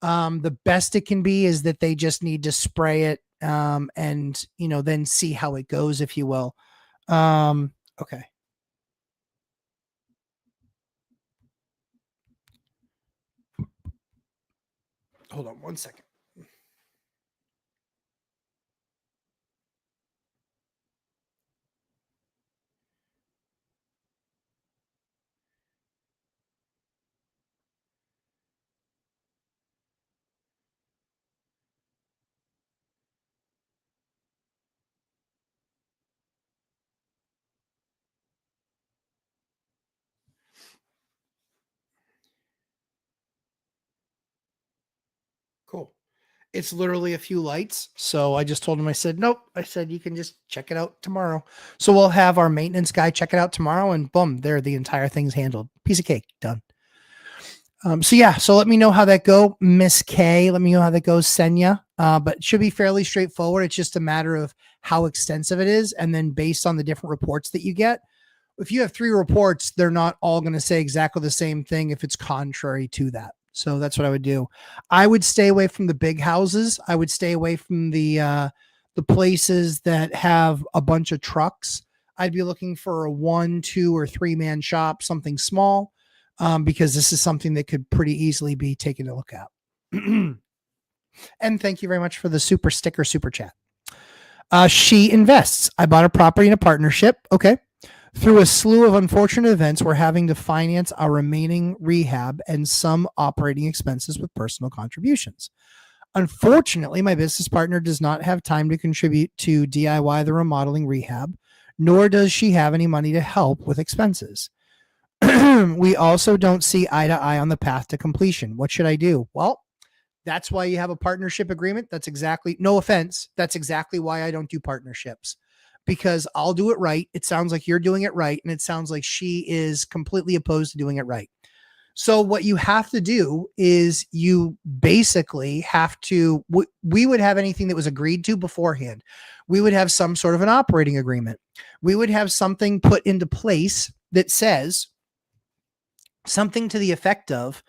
The best it can be is that they just need to spray it, and then see how it goes, if you will. Okay. Hold on 1 second. Cool. It's literally a few lights. So I just told him, I said, nope. I said, you can just check it out tomorrow. So we'll have our maintenance guy check it out tomorrow, and boom, there, the entire thing's handled. Piece of cake, done. So yeah, so let me know how that go, Miss K. Let me know how that goes, Senya. But it should be fairly straightforward. It's just a matter of how extensive it is. And then based on the different reports that you get, if you have 3 reports, they're not all going to say exactly the same thing if it's contrary to that. So that's what I would do. I would stay away from the big houses. I would stay away from the places that have a bunch of trucks. I'd be looking for a 1, 2, or 3 man shop, something small, because this is something that could pretty easily be taken a look at. And thank you very much for the super sticker, super chat. She invests. I bought a property in a partnership. Okay. Through a slew of unfortunate events, we're having to finance our remaining rehab and some operating expenses with personal contributions. Unfortunately, my business partner does not have time to contribute to DIY the remodeling rehab, nor does she have any money to help with expenses. We also don't see eye to eye on the path to completion. What should I do? Well, that's why you have a partnership agreement. That's exactly, no offense, that's exactly why I don't do partnerships, because I'll do it right. It sounds like you're doing it right. And it sounds like she is completely opposed to doing it right. So what you have to do is you basically have to, we would have anything that was agreed to beforehand. We would have some sort of an operating agreement. We would have something put into place that says something to the effect of,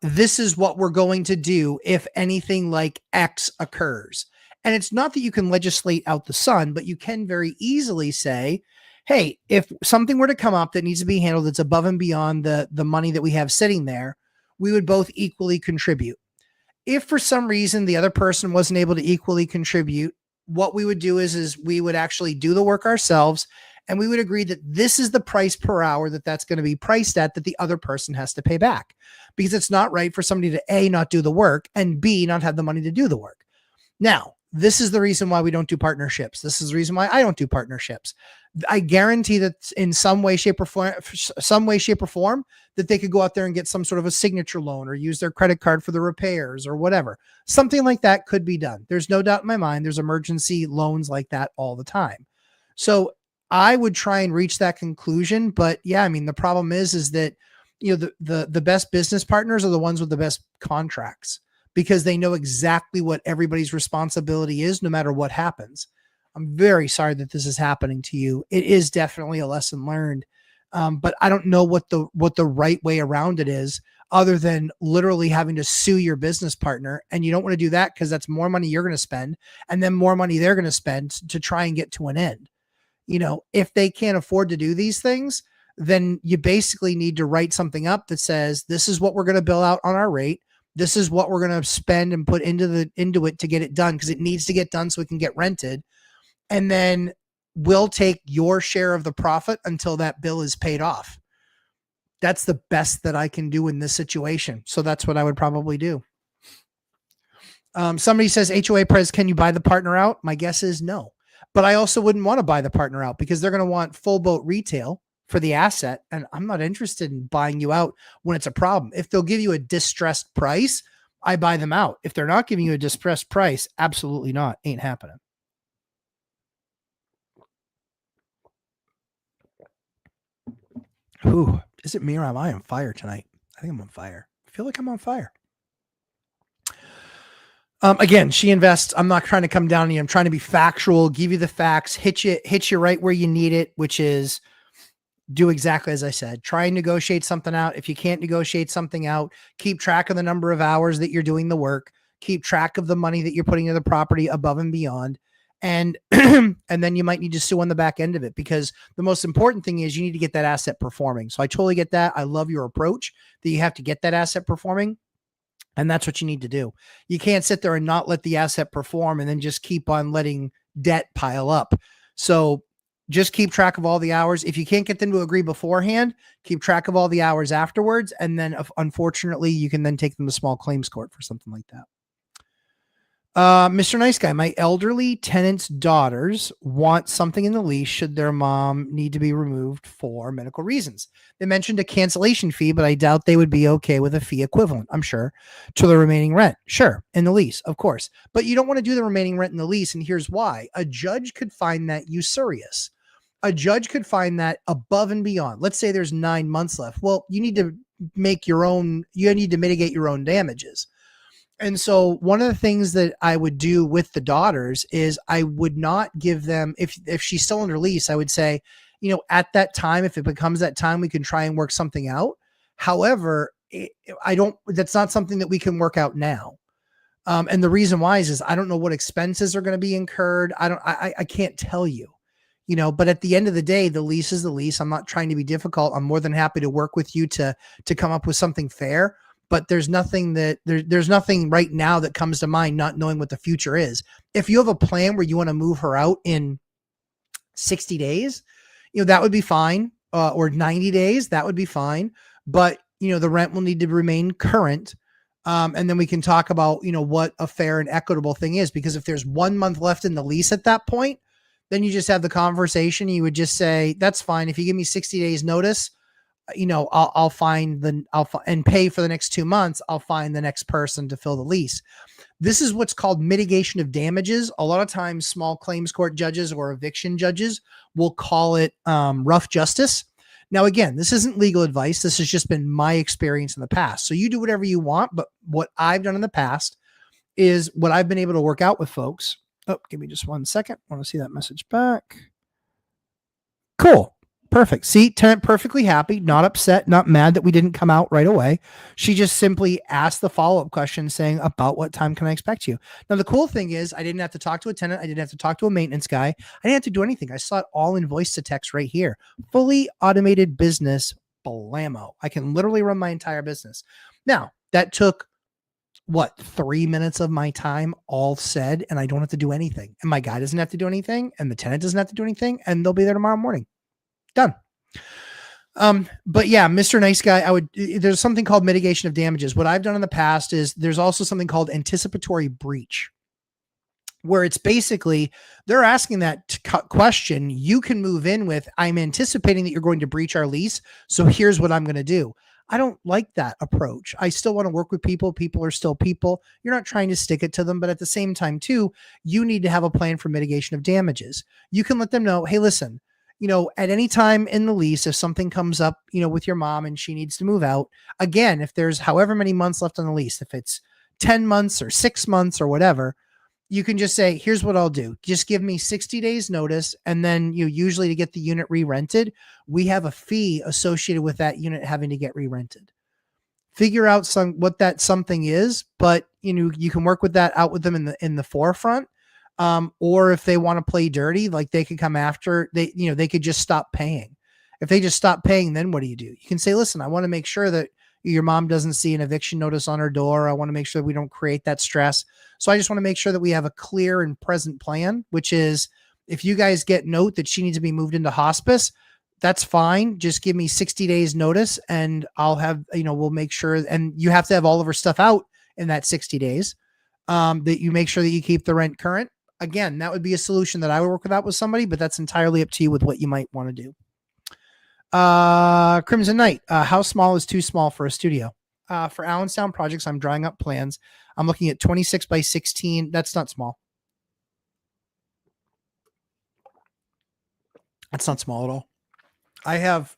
this is what we're going to do if anything like X occurs. And it's not that you can legislate out the sun, but you can very easily say, hey, if something were to come up that needs to be handled that's above and beyond the money that we have sitting there, we would both equally contribute. If for some reason the other person wasn't able to equally contribute, what we would do is we would actually do the work ourselves, and we would agree that this is the price per hour that's going to be priced at, that the other person has to pay back, because it's not right for somebody to A, not do the work, and B, not have the money to do the work. Now, this is the reason why we don't do partnerships. This is the reason why I don't do partnerships. I guarantee that in some way, shape, or form, that they could go out there and get some sort of a signature loan or use their credit card for the repairs or whatever. Something like that could be done. There's no doubt in my mind, there's emergency loans like that all the time. So I would try and reach that conclusion. But yeah, I mean, the problem is that, the best business partners are the ones with the best contracts, because they know exactly what everybody's responsibility is, no matter what happens. I'm very sorry that this is happening to you. It is definitely a lesson learned. But I don't know what the right way around it is, other than literally having to sue your business partner. And you don't want to do that, because that's more money you're going to spend, and then more money they're going to spend to try and get to an end. If they can't afford to do these things, then you basically need to write something up that says, this is what we're going to bill out on our rate. This is what we're going to spend and put into it to get it done, because it needs to get done so it can get rented. And then we'll take your share of the profit until that bill is paid off. That's the best that I can do in this situation. So that's what I would probably do. Somebody says, HOA Prez, can you buy the partner out? My guess is no. But I also wouldn't want to buy the partner out, because they're going to want full boat retail for the asset. And I'm not interested in buying you out when it's a problem. If they'll give you a distressed price, I buy them out. If they're not giving you a distressed price, absolutely not. Ain't happening. Ooh, is it me or am I on fire tonight? I think I'm on fire. I feel like I'm on fire. Again, she invests. I'm not trying to come down on you. I'm trying to be factual, give you the facts, hit you right where you need it, which is do exactly as I said. Try and negotiate something out. If you can't negotiate something out, keep track of the number of hours that you're doing the work. Keep track of the money that you're putting into the property above and beyond. And and then you might need to sue on the back end of it, because the most important thing is you need to get that asset performing. So I totally get that. I love your approach that you have to get that asset performing. And that's what you need to do. You can't sit there and not let the asset perform and then just keep on letting debt pile up. So just keep track of all the hours. If you can't get them to agree beforehand, keep track of all the hours afterwards. And then unfortunately, you can then take them to small claims court for something like that. Mr. Nice Guy, my elderly tenant's daughters want something in the lease should their mom need to be removed for medical reasons. They mentioned a cancellation fee, but I doubt they would be okay with a fee equivalent, I'm sure, to the remaining rent. Sure, in the lease, of course. But you don't want to do the remaining rent in the lease, and here's why. A judge could find that usurious. A judge could find that above and beyond. Let's say there's 9 months left. Well, you need to mitigate your own damages. And so one of the things that I would do with the daughters is I would not give them, if she's still under lease, I would say, at that time, if it becomes that time, we can try and work something out. However, that's not something that we can work out now. And the reason why is I don't know what expenses are going to be incurred. I can't tell you, but at the end of the day, the lease is the lease. I'm not trying to be difficult. I'm more than happy to work with you to come up with something fair. But there's nothing right now that comes to mind, not knowing what the future is. If you have a plan where you want to move her out in 60 days, that would be fine. Or 90 days, that would be fine. But, the rent will need to remain current. And then we can talk about, what a fair and equitable thing is. Because if there's 1 month left in the lease at that point, then you just have the conversation. You would just say, that's fine. If you give me 60 days notice, I'll and pay for the next 2 months. I'll find the next person to fill the lease. This is what's called mitigation of damages. A lot of times small claims court judges or eviction judges will call it rough justice. Now, again, this isn't legal advice. This has just been my experience in the past. So you do whatever you want. But what I've done in the past is what I've been able to work out with folks. Oh, give me just 1 second. I want to see that message back. Cool. Perfect. See, tenant perfectly happy, not upset, not mad that we didn't come out right away. She just simply asked the follow-up question saying, about what time can I expect you? Now, the cool thing is I didn't have to talk to a tenant. I didn't have to talk to a maintenance guy. I didn't have to do anything. I saw it all in voice to text right here. Fully automated business, blammo. I can literally run my entire business. Now, that took 3 minutes of my time, all said, and I don't have to do anything. And my guy doesn't have to do anything, and the tenant doesn't have to do anything, and they'll be there tomorrow morning. Done. But yeah, Mr. Nice Guy, there's something called mitigation of damages. What I've done in the past is there's also something called anticipatory breach, where it's basically they're asking that question. You can move in with, I'm anticipating that you're going to breach our lease. So here's what I'm going to do. I don't like that approach. I still want to work with people. People are still people. You're not trying to stick it to them, but at the same time too, you need to have a plan for mitigation of damages. You can let them know, hey, listen, at any time in the lease, if something comes up, with your mom and she needs to move out, again, if there's however many months left on the lease, if it's 10 months or 6 months or whatever, you can just say, here's what I'll do. Just give me 60 days notice. And then usually to get the unit re-rented, we have a fee associated with that unit having to get re-rented. Figure out what that something is, but you can work with that out with them in the forefront. Or if they want to play dirty, like they could come after they could just stop paying. If they just stop paying, then what do? You can say, listen, I want to make sure that your mom doesn't see an eviction notice on her door. I want to make sure that we don't create that stress. So I just want to make sure that we have a clear and present plan, which is if you guys get note that she needs to be moved into hospice, that's fine. Just give me 60 days notice and I'll have, we'll make sure. And you have to have all of her stuff out in that 60 days, that you make sure that you keep the rent current. Again, that would be a solution that I would work without with somebody, but that's entirely up to you with what you might want to do. Crimson Knight, how small is too small for a studio? For Allenstown projects, I'm drawing up plans. I'm looking at 26 by 16. That's not small. That's not small at all. I have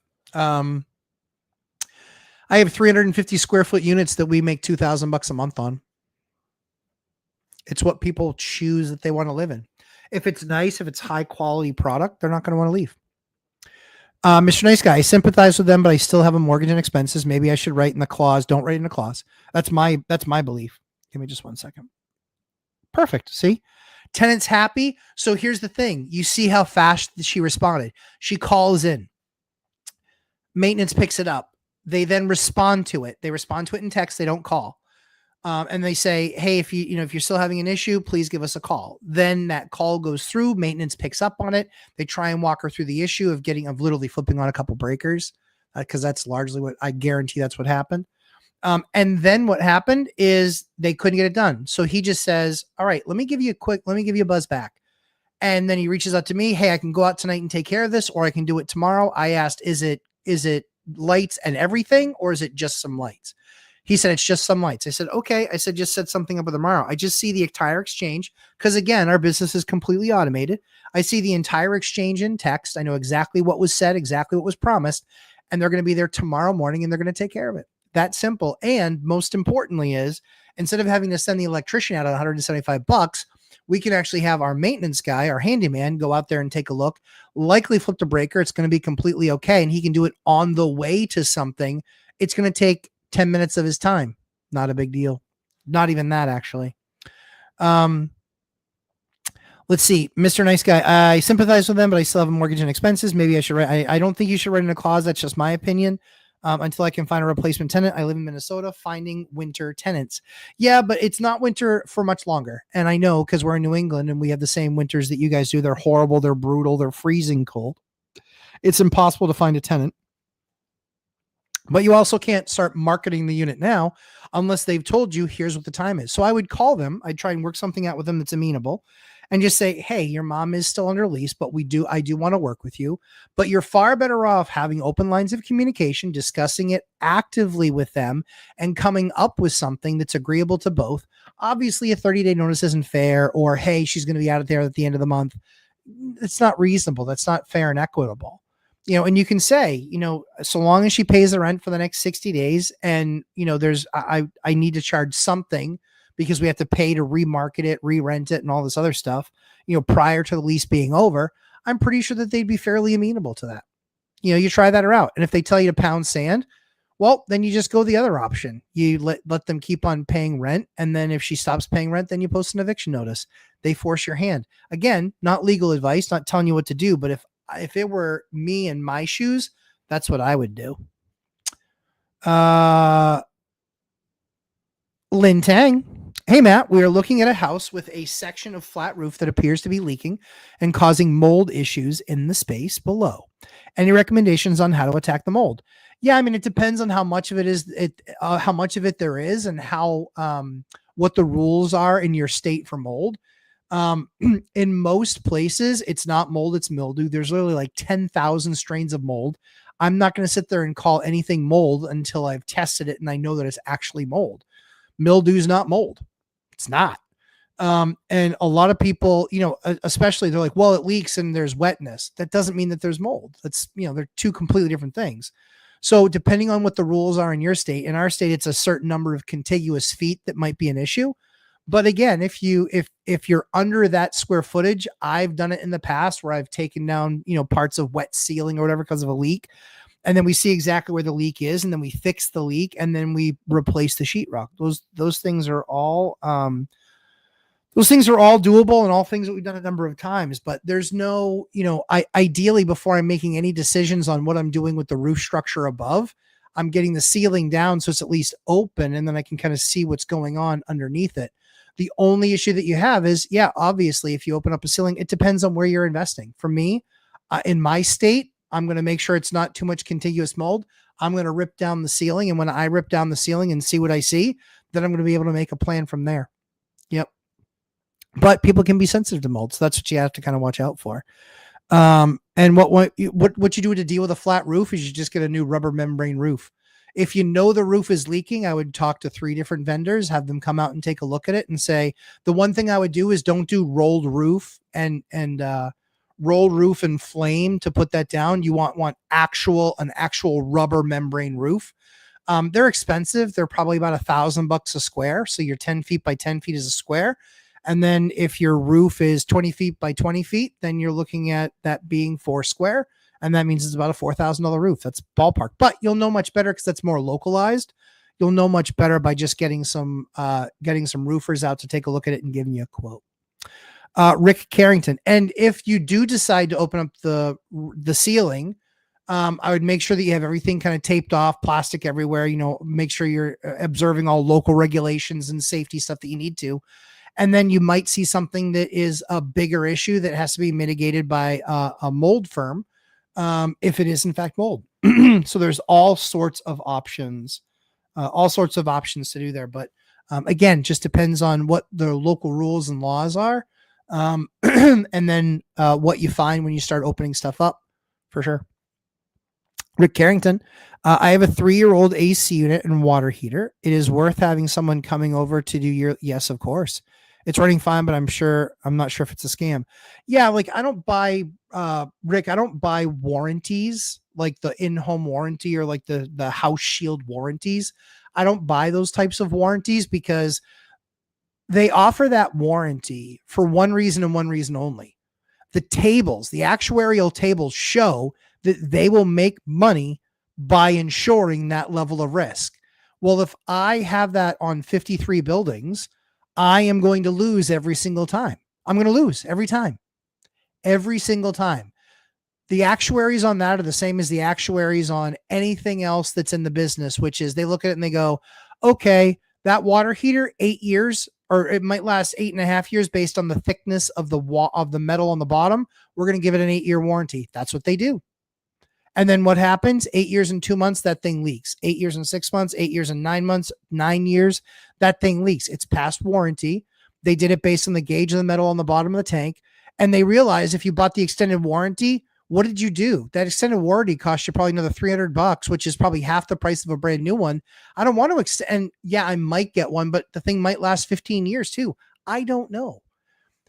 350 square foot units that we make $2,000 a month on. It's what people choose that they want to live in. If it's nice, if it's high quality product, they're not going to want to leave. Mr. Nice Guy, I sympathize with them, but I still have a mortgage and expenses. Maybe I should write in the clause. Don't write in the clause. That's my belief. Give me just 1 second. Perfect. See? Tenant's happy. So here's the thing. You see how fast she responded. She calls in. Maintenance picks it up. They then respond to it. They respond to it in text. They don't call. And they say, hey, if you're still having an issue, please give us a call. Then that call goes through, maintenance picks up on it. They try and walk her through the issue of literally flipping on a couple breakers. Cause that's largely what I guarantee that's what happened. And then what happened is they couldn't get it done. So he just says, all right, let me give you a buzz back. And then he reaches out to me. Hey, I can go out tonight and take care of this, or I can do it tomorrow. I asked, is it lights and everything, or is it just some lights? He said, it's just some lights. I said, okay. I said, just set something up with tomorrow. I just see the entire exchange. Cause again, our business is completely automated. I see the entire exchange in text. I know exactly what was said, exactly what was promised, and they're going to be there tomorrow morning and they're going to take care of it. That simple. And most importantly is, instead of having to send the electrician out at $175, we can actually have our maintenance guy, our handyman, go out there and take a look, likely flip the breaker. It's going to be completely okay. And he can do it on the way to something. It's going to take 10 minutes of his time. Not a big deal. Not even that, actually. Let's see. Mr. Nice Guy, I sympathize with them, but I still have a mortgage and expenses. Maybe I should write. I don't think you should write in a clause. That's just my opinion. Until I can find a replacement tenant. I live in Minnesota, finding winter tenants. Yeah, but it's not winter for much longer. And I know, because we're in New England and we have the same winters that you guys do. They're horrible. They're brutal. They're freezing cold. It's impossible to find a tenant. But you also can't start marketing the unit now unless they've told you here's what the time is. So I would call them. I'd try and work something out with them that's amenable and just say, hey, your mom is still under lease, but I do want to work with you, but you're far better off having open lines of communication, discussing it actively with them and coming up with something that's agreeable to both. Obviously a 30-day notice isn't fair, or, hey, she's going to be out of there at the end of the month. It's not reasonable. That's not fair and equitable. And you can say, so long as she pays the rent for the next 60 days and, I need to charge something because we have to pay to remarket it, re-rent it and all this other stuff, prior to the lease being over, I'm pretty sure that they'd be fairly amenable to that. You try that route. And if they tell you to pound sand, well, then you just go the other option. You let them keep on paying rent. And then if she stops paying rent, then you post an eviction notice. They force your hand. Again, not legal advice, not telling you what to do, but if it were me in my shoes, that's what I would do. Lin Tang. Hey, Matt, we are looking at a house with a section of flat roof that appears to be leaking and causing mold issues in the space below. Any recommendations on how to attack the mold? Yeah, I mean, it depends on how much of it there is and how, what the rules are in your state for mold. In most places, it's not mold, it's mildew. There's literally like 10,000 strains of mold. I'm not going to sit there and call anything mold until I've tested it and I know that it's actually mold. Mildew is not mold. It's not. And a lot of people, especially they're like, well, it leaks and there's wetness. That doesn't mean that there's mold. That's, they're two completely different things. So depending on what the rules are in your state, in our state, it's a certain number of contiguous feet that might be an issue. But again, if you're under that square footage, I've done it in the past where I've taken down, parts of wet ceiling or whatever because of a leak. And then we see exactly where the leak is. And then we fix the leak and then we replace the sheetrock. Those things are all, those things are all doable and all things that we've done a number of times, but there's no, ideally before I'm making any decisions on what I'm doing with the roof structure above, I'm getting the ceiling down so it's at least open and then I can kind of see what's going on underneath it. The only issue that you have is, yeah, obviously, if you open up a ceiling, it depends on where you're investing. For me, in my state, I'm going to make sure it's not too much contiguous mold. I'm going to rip down the ceiling. And when I rip down the ceiling and see what I see, then I'm going to be able to make a plan from there. Yep. But people can be sensitive to mold. So that's what you have to kind of watch out for. And what you do to deal with a flat roof is you just get a new rubber membrane roof. If you know the roof is leaking, I would talk to 3 different vendors, have them come out and take a look at it and say, the one thing I would do is don't do rolled roof and rolled roof and flame to put that down. You want an actual rubber membrane roof. They're expensive. They're probably about $1,000 a square. So your 10 feet by 10 feet is a square. And then if your roof is 20 feet by 20 feet, then you're looking at that being 4 square. And that means it's about a $4,000 roof. That's ballpark, but you'll know much better because that's more localized. You'll know much better by just getting some roofers out to take a look at it and giving you a quote. Rick Carrington. And if you do decide to open up the ceiling, I would make sure that you have everything kind of taped off, plastic everywhere, make sure you're observing all local regulations and safety stuff that you need to. And then you might see something that is a bigger issue that has to be mitigated by a mold firm, if it is in fact mold. So there's all sorts of options to do there. But again, just depends on what the local rules and laws are. And then what you find when you start opening stuff up, for sure. Rick Carrington. I have a 3-year-old AC unit and water heater. It is worth having someone coming over to do yes, of course. It's running fine, but I'm not sure if it's a scam. Yeah. Like I don't buy, Rick, I don't buy warranties like the in-home warranty or like the house shield warranties. I don't buy those types of warranties because they offer that warranty for one reason and one reason only. The actuarial tables show that they will make money by ensuring that level of risk. Well, if I have that on 53 buildings, I am going to lose every single time. I'm going to lose every single time. The actuaries on that are the same as the actuaries on anything else that's in the business, which is they look at it and they go, okay, that water heater, 8 years, or it might last 8.5 years based on the thickness of the metal on the bottom. We're going to give it an 8-year warranty. That's what they do. And then what happens? 8 years and 2 months, that thing leaks. 8 years and 6 months, 8 years and 9 months, 9 years, that thing leaks. It's past warranty. They did it based on the gauge of the metal on the bottom of the tank. And they realized if you bought the extended warranty, what did you do? That extended warranty cost you probably another $300, which is probably half the price of a brand new one. I don't want to extend. Yeah, I might get one, but the thing might last 15 years too. I don't know.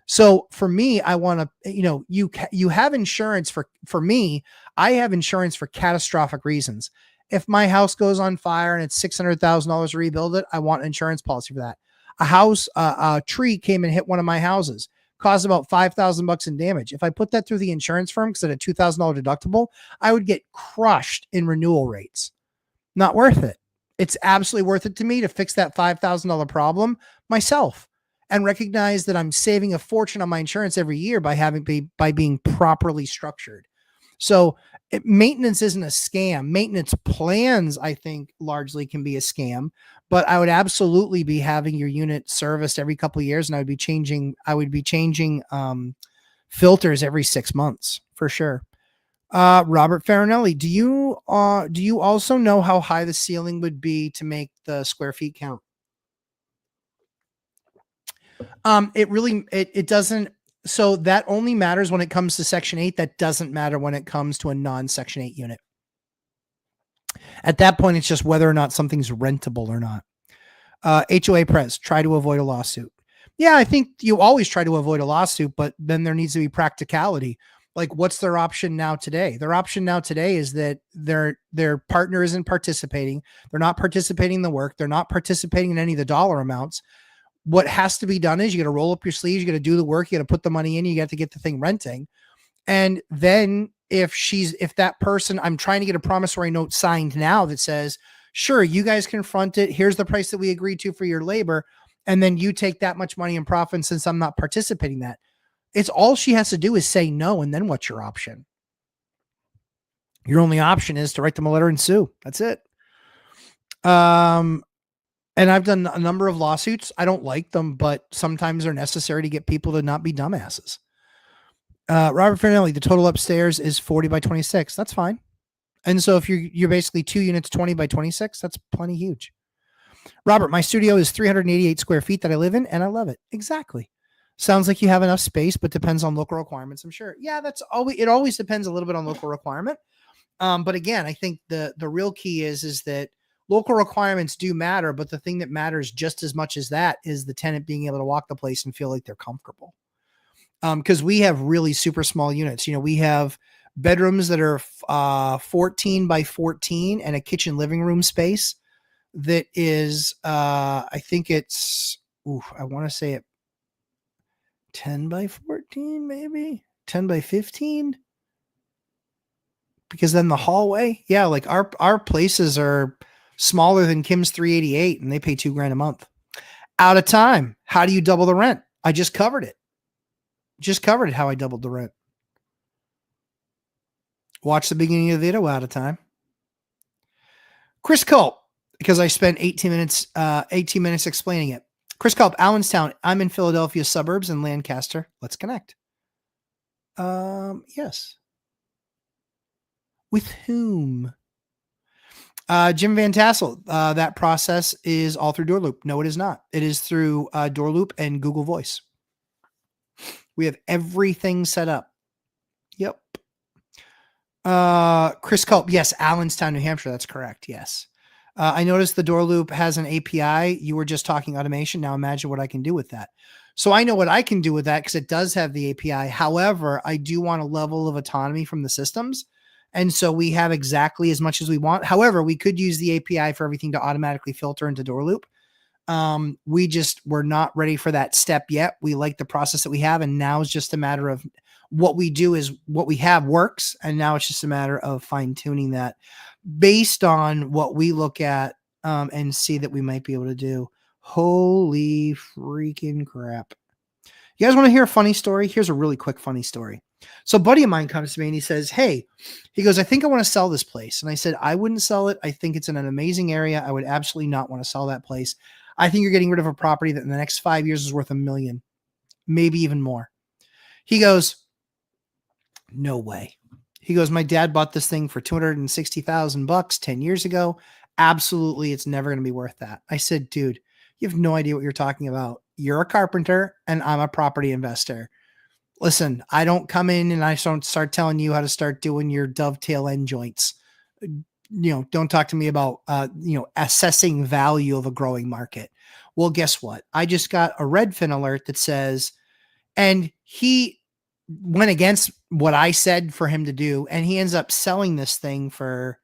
So for me, I want to, you have insurance for me. I have insurance for catastrophic reasons. If my house goes on fire and it's $600,000 to rebuild it, I want an insurance policy for that. A tree came and hit one of my houses, caused about $5,000 in damage. If I put that through the insurance firm because it had a $2,000 deductible, I would get crushed in renewal rates. Not worth it. It's absolutely worth it to me to fix that $5,000 problem myself and recognize that I'm saving a fortune on my insurance every year by being properly structured. So maintenance isn't a scam. Maintenance plans, I think, largely can be a scam, but I would absolutely be having your unit serviced every couple of years, and I would be changing filters every 6 months for sure. Robert Farinelli, do you also know how high the ceiling would be to make the square feet count? It doesn't. So that only matters when it comes to Section 8. That doesn't matter when it comes to a non-Section 8 unit. At that point, it's just whether or not something's rentable or not. HOA Prez, try to avoid a lawsuit. Yeah, I think you always try to avoid a lawsuit, but then there needs to be practicality. Like, what's their option now today? Their option now today is that their partner isn't participating. They're not participating in the work. They're not participating in any of the dollar amounts. What has to be done is you got to roll up your sleeves. You got to do the work. You got to put the money in. You got to get the thing renting. And then if that person, I'm trying to get a promissory note signed now that says, sure, you guys confront it. Here's the price that we agreed to for your labor. and then you take that much money in profit since I'm not participating in that. It's all she has to do is say no, and then what's your option? Your only option is to write them a letter and sue. That's it. And I've done a number of lawsuits. I don't like them, but sometimes they're necessary to get people to not be dumbasses. Robert Finelli, the total upstairs is 40 by 26. That's fine. And so if you're basically 2 units, 20 by 26, that's plenty huge. Robert, my studio is 388 square feet that I live in, and I love it. Exactly. Sounds like you have enough space, but depends on local requirements, I'm sure. Yeah, it always depends a little bit on local requirement. But again, I think the real key is that local requirements do matter, but the thing that matters just as much as that is the tenant being able to walk the place and feel like they're comfortable. Because we have really super small units. We have bedrooms that are 14 by 14 and a kitchen living room space that is, I think it's, I want to say it 10 by 14, maybe 10 by 15. Because then the hallway, yeah, like our places are smaller than Kim's 388 and they pay $2,000 a month. Out of time. How do you double the rent? I just covered it. How I doubled the rent. Watch the beginning of the video. Out of time. Chris Culp, because I spent 18 minutes explaining it. Chris Culp, Allenstown. I'm in Philadelphia suburbs in Lancaster. Let's connect. Yes. With whom? Jim Van Tassel. That process is all through Doorloop. No, it is not. It is through Doorloop and Google Voice. We have everything set up. Yep. Chris Culp. Yes. Allenstown, New Hampshire. That's correct. Yes. I noticed the Doorloop has an API. You were just talking automation. Now imagine what I can do with that. So I know what I can do with that because it does have the API. However, I do want a level of autonomy from the systems. And so we have exactly as much as we want. However, we could use the API for everything to automatically filter into Doorloop. We're not ready for that step yet. We like the process that we have. And now it's just a matter of what we do is what we have works. And now it's just a matter of fine tuning that based on what we look at and see that we might be able to do. Holy freaking crap. You guys want to hear a funny story? Here's a really quick funny story. So a buddy of mine comes to me and he says, hey, he goes, I think I want to sell this place. And I said, I wouldn't sell it. I think it's in an amazing area. I would absolutely not want to sell that place. I think you're getting rid of a property that in the next 5 years is worth $1 million, maybe even more. He goes, no way. He goes, my dad bought this thing for $260,000 10 years ago. Absolutely. It's never going to be worth that. I said, dude, you have no idea what you're talking about. You're a carpenter and I'm a property investor. Listen, I don't come in and I don't start telling you how to start doing your dovetail end joints. Don't talk to me about, assessing value of a growing market. Well, guess what? I just got a Redfin alert that says, and he went against what I said for him to do. And he ends up selling this thing for,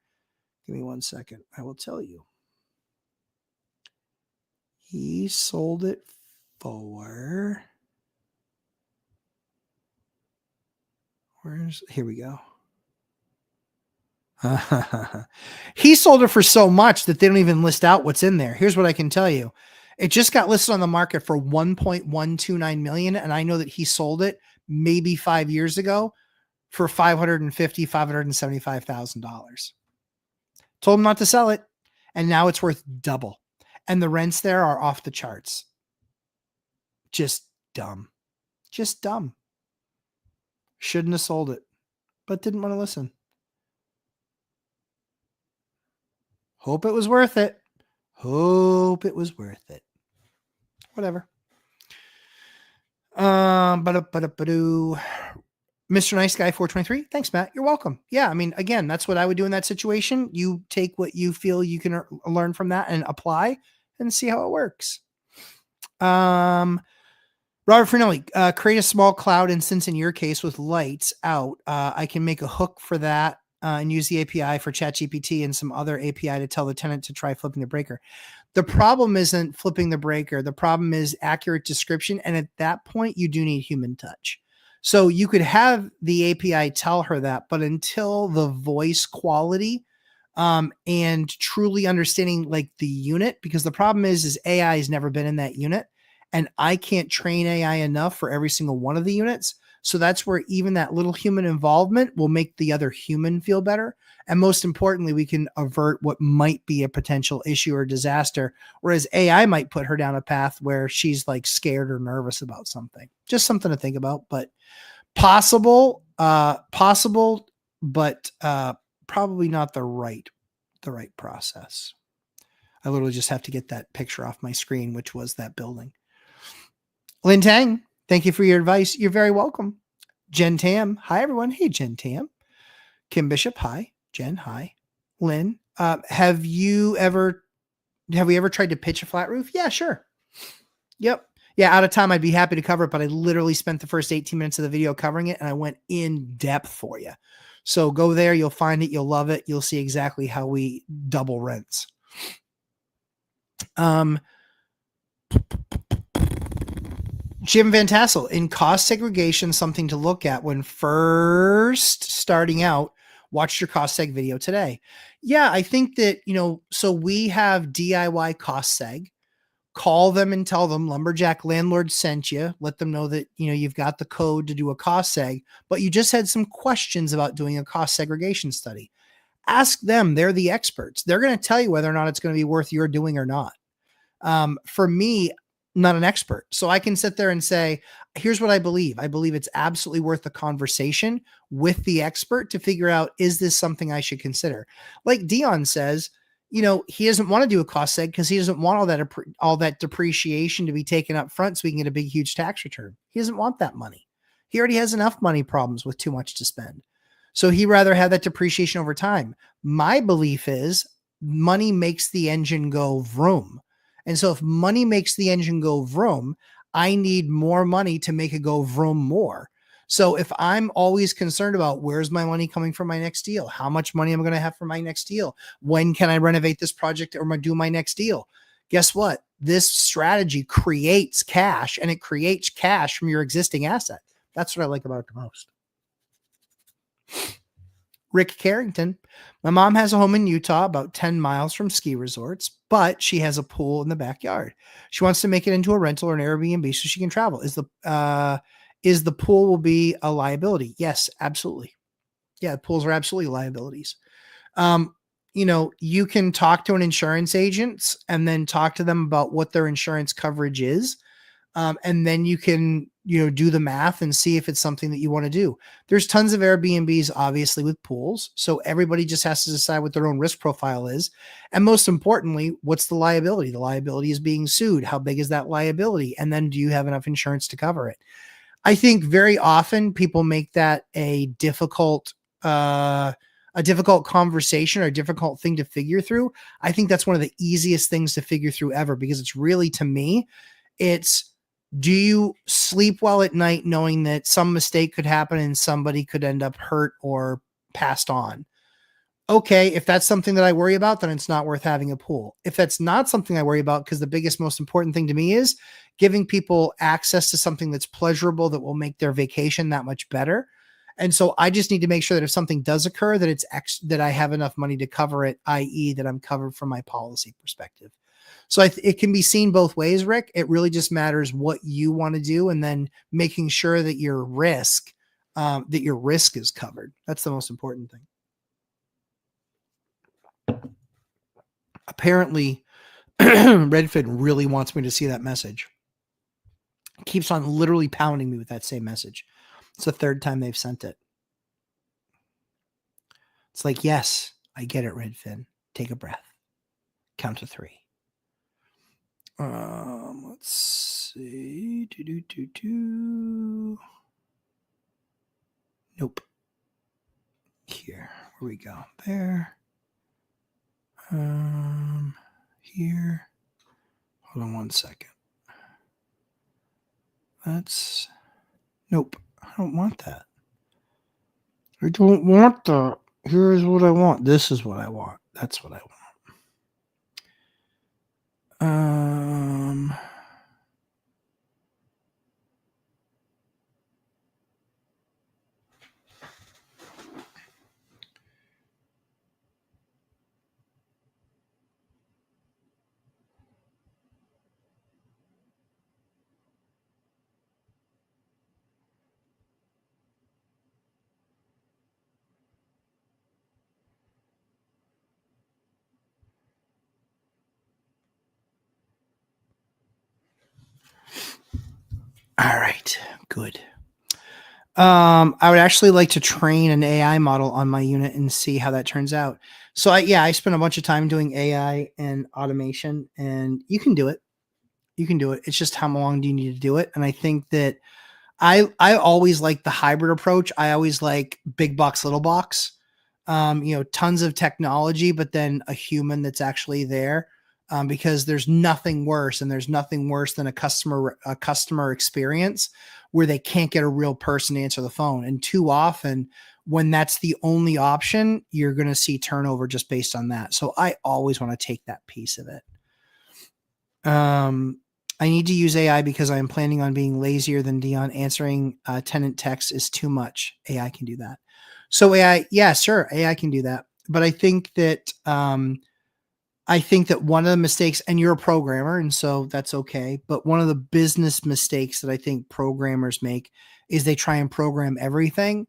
give me 1 second. I will tell you. He sold it for, here we go. He sold it for so much that they don't even list out what's in there. Here's what I can tell you. It just got listed on the market for $1.129 million. And I know that he sold it maybe 5 years ago for $575,000. Told him not to sell it. And now it's worth double. And the rents there are off the charts. Just dumb. Shouldn't have sold it, but didn't want to listen. Hope it was worth it. Whatever. Mr. Nice Guy 423. Thanks, Matt. You're welcome. Yeah. I mean, again, that's what I would do in that situation. You take what you feel you can learn from that and apply and see how it works. Robert Fernelli, create a small cloud instance in your case with lights out. I can make a hook for that and use the API for ChatGPT and some other API to tell the tenant to try flipping the breaker. The problem isn't flipping the breaker. The problem is accurate description. And at that point, you do need human touch. So you could have the API tell her that, but until the voice quality and truly understanding like the unit, because the problem is AI has never been in that unit, and I can't train AI enough for every single one of the units. So that's where even that little human involvement will make the other human feel better. And most importantly, we can avert what might be a potential issue or disaster. Whereas AI might put her down a path where she's like scared or nervous about something. Just something to think about, but possible, but probably not the right process. I literally just have to get that picture off my screen, which was that building. Lynn Tang, thank you for your advice. You're very welcome. Jen Tam, hi everyone. Hey Jen Tam. Kim Bishop, hi. Jen, hi. Lynn, have we ever tried to pitch a flat roof? Yeah, sure. Yep. Yeah, out of time, I'd be happy to cover it, but I literally spent the first 18 minutes of the video covering it, and I went in depth for you. So go there, you'll find it, you'll love it, you'll see exactly how we double rents. Jim Van Tassel, in cost segregation, something to look at when first starting out. Watch your cost seg video today. Yeah, I think that, so we have DIY cost seg. Call them and tell them Lumberjack Landlord sent you. Let them know that, you've got the code to do a cost seg, but you just had some questions about doing a cost segregation study. Ask them. They're the experts. They're going to tell you whether or not it's going to be worth your doing or not. For me, not an expert. So I can sit there and say, here's what I believe. I believe it's absolutely worth the conversation with the expert to figure out, is this something I should consider? Like Dion says, he doesn't want to do a cost seg because he doesn't want all that depreciation to be taken up front so he can get a big, huge tax return. He doesn't want that money. He already has enough money problems with too much to spend. So he'd rather have that depreciation over time. My belief is money makes the engine go vroom. And so if money makes the engine go vroom, I need more money to make it go vroom more. So if I'm always concerned about where's my money coming from my next deal, how much money am I going to have for my next deal? When can I renovate this project or do my next deal? Guess what? This strategy creates cash, and it creates cash from your existing asset. That's what I like about it the most. Rick Carrington. My mom has a home in Utah, about 10 miles from ski resorts, but she has a pool in the backyard. She wants to make it into a rental or an Airbnb so she can travel. Is the pool will be a liability? Yes, absolutely. Yeah, pools are absolutely liabilities. You can talk to an insurance agent and then talk to them about what their insurance coverage is. And then you can, do the math and see if it's something that you want to do. There's tons of Airbnbs, obviously, with pools. So everybody just has to decide what their own risk profile is. And most importantly, what's the liability? The liability is being sued. How big is that liability? And then do you have enough insurance to cover it? I think very often people make that a difficult conversation or a difficult thing to figure through. I think that's one of the easiest things to figure through ever, because it's really, to me, it's, do you sleep well at night knowing that some mistake could happen and somebody could end up hurt or passed on? Okay, if that's something that I worry about, then it's not worth having a pool. If that's not something I worry about, because the biggest, most important thing to me is giving people access to something that's pleasurable, that will make their vacation that much better. And so I just need to make sure that if something does occur, that that I have enough money to cover it, i.e. that I'm covered from my policy perspective. So it can be seen both ways, Rick. It really just matters what you want to do, and then making sure that your risk is covered. That's the most important thing. Apparently, Redfin really wants me to see that message. Keeps on literally pounding me with that same message. It's the third time they've sent it. It's like, yes, I get it, Redfin. Take a breath. Count to 3. Let's see. Nope. Here we go. There. Here. Hold on 1 second. Nope. I don't want that. I don't want that. Here's what I want. This is what I want. That's what I want. right. Good. I would actually like to train an AI model on my unit and see how that turns out. So I spent a bunch of time doing AI and automation, and you can do it. You can do it. It's just how long do you need to do it? And I think that I always like the hybrid approach. I always like big box, little box. Tons of technology, but then a human that's actually there. Because there's nothing worse, and there's nothing worse than a customer experience where they can't get a real person to answer the phone. And too often, when that's the only option, you're going to see turnover just based on that. So I always want to take that piece of it. I need to use AI because I am planning on being lazier than Dion. Answering tenant text is too much. AI can do that. So AI, yeah, sure, AI can do that. But I think that one of the mistakes, and you're a programmer, and so that's okay. But one of the business mistakes that I think programmers make is they try and program everything.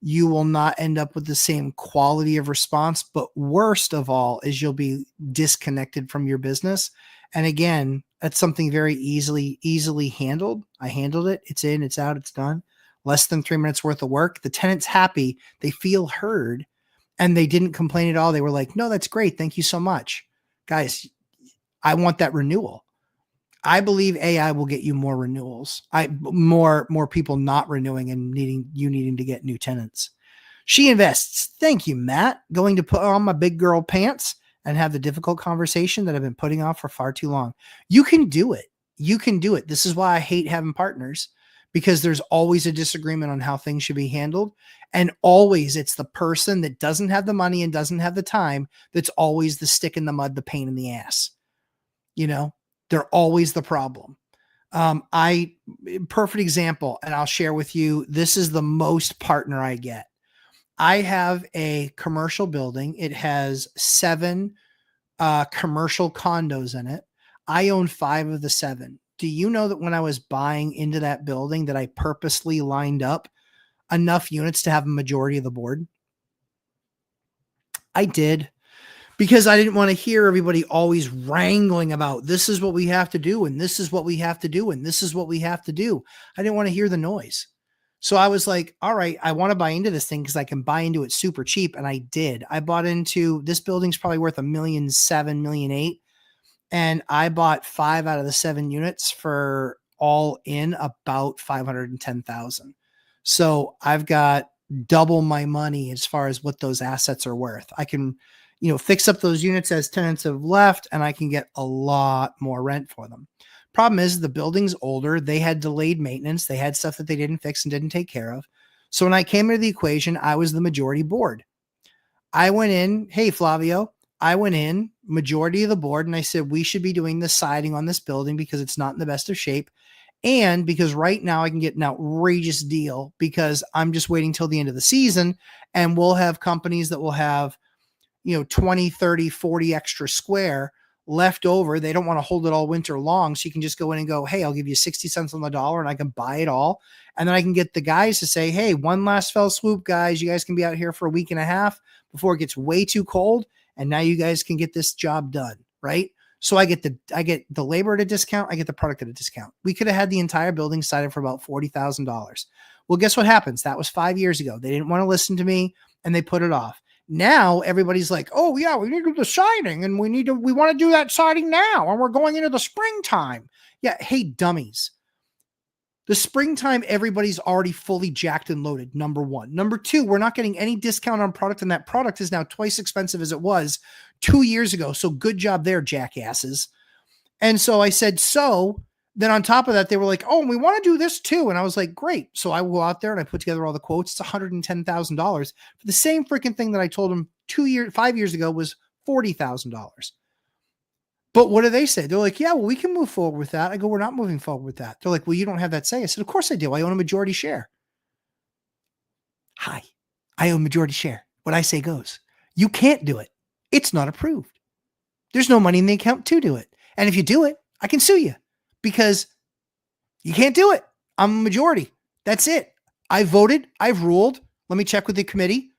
You will not end up with the same quality of response. But worst of all is you'll be disconnected from your business. And again, that's something very easily handled. I handled it. It's in, it's out, it's done. Less than 3 minutes worth of work. The tenant's happy. They feel heard, and they didn't complain at all. They were like, no, that's great. Thank you so much. Guys, I want that renewal. I believe AI will get you more renewals. More people not renewing and needing to get new tenants. She invests. Thank you, Matt. Going to put on my big girl pants and have the difficult conversation that I've been putting off for far too long. You can do it. You can do it. This is why I hate having partners, because there's always a disagreement on how things should be handled. And always it's the person that doesn't have the money and doesn't have the time that's always the stick in the mud, the pain in the ass. They're always the problem. Perfect example, and I'll share with you, this is the most partner I get. I have a commercial building. It has 7 commercial condos in it. I own 5 of the 7. Do you know that when I was buying into that building that I purposely lined up enough units to have a majority of the board? I did, because I didn't want to hear everybody always wrangling about this is what we have to do, and this is what we have to do, and this is what we have to do. I didn't want to hear the noise. So I was like, all right, I want to buy into this thing because I can buy into it super cheap. And I did. I bought into this building's probably worth $1.7 million, $1.8 million. And I bought 5 out of the 7 units for all in about 510,000. So I've got double my money as far as what those assets are worth. I can, fix up those units as tenants have left, and I can get a lot more rent for them. Problem is, the building's older. They had delayed maintenance. They had stuff that they didn't fix and didn't take care of. So when I came into the equation, I was the majority board. I went in, hey, Flavio, I went in, majority of the board, and I said, we should be doing the siding on this building because it's not in the best of shape. And because right now I can get an outrageous deal because I'm just waiting till the end of the season, and we'll have companies that will have, 20, 30, 40 extra square left over. They don't want to hold it all winter long. So you can just go in and go, hey, I'll give you 60 cents on the dollar and I can buy it all. And then I can get the guys to say, hey, one last fell swoop, guys. You guys can be out here for a week and a half before it gets way too cold. And now you guys can get this job done. Right. So I get the labor at a discount. I get the product at a discount. We could have had the entire building sided for about $40,000. Well, guess what happens? That was 5 years ago. They didn't want to listen to me and they put it off. Now everybody's like, oh yeah, we need to do the siding and we want to do that siding now. And we're going into the springtime. Yeah. Hey, dummies. The springtime, everybody's already fully jacked and loaded. Number one. Number two, we're not getting any discount on product. And that product is now twice expensive as it was 2 years ago. So good job there, jackasses. And so I said, so then on top of that, they were like, oh, we want to do this too. And I was like, great. So I will go out there and I put together all the quotes. It's $110,000 for the same freaking thing that I told them 5 years ago was $40,000. But what do they say? They're like, yeah, well, we can move forward with that. I go, we're not moving forward with that. They're like, well, you don't have that say. I said, of course I do. I own a majority share. Hi, I own majority share. What I say goes. You can't do it. It's not approved. There's no money in the account to do it. And if you do it, I can sue you because you can't do it. I'm a majority. That's it. I voted. I've ruled. Let me check with the committee.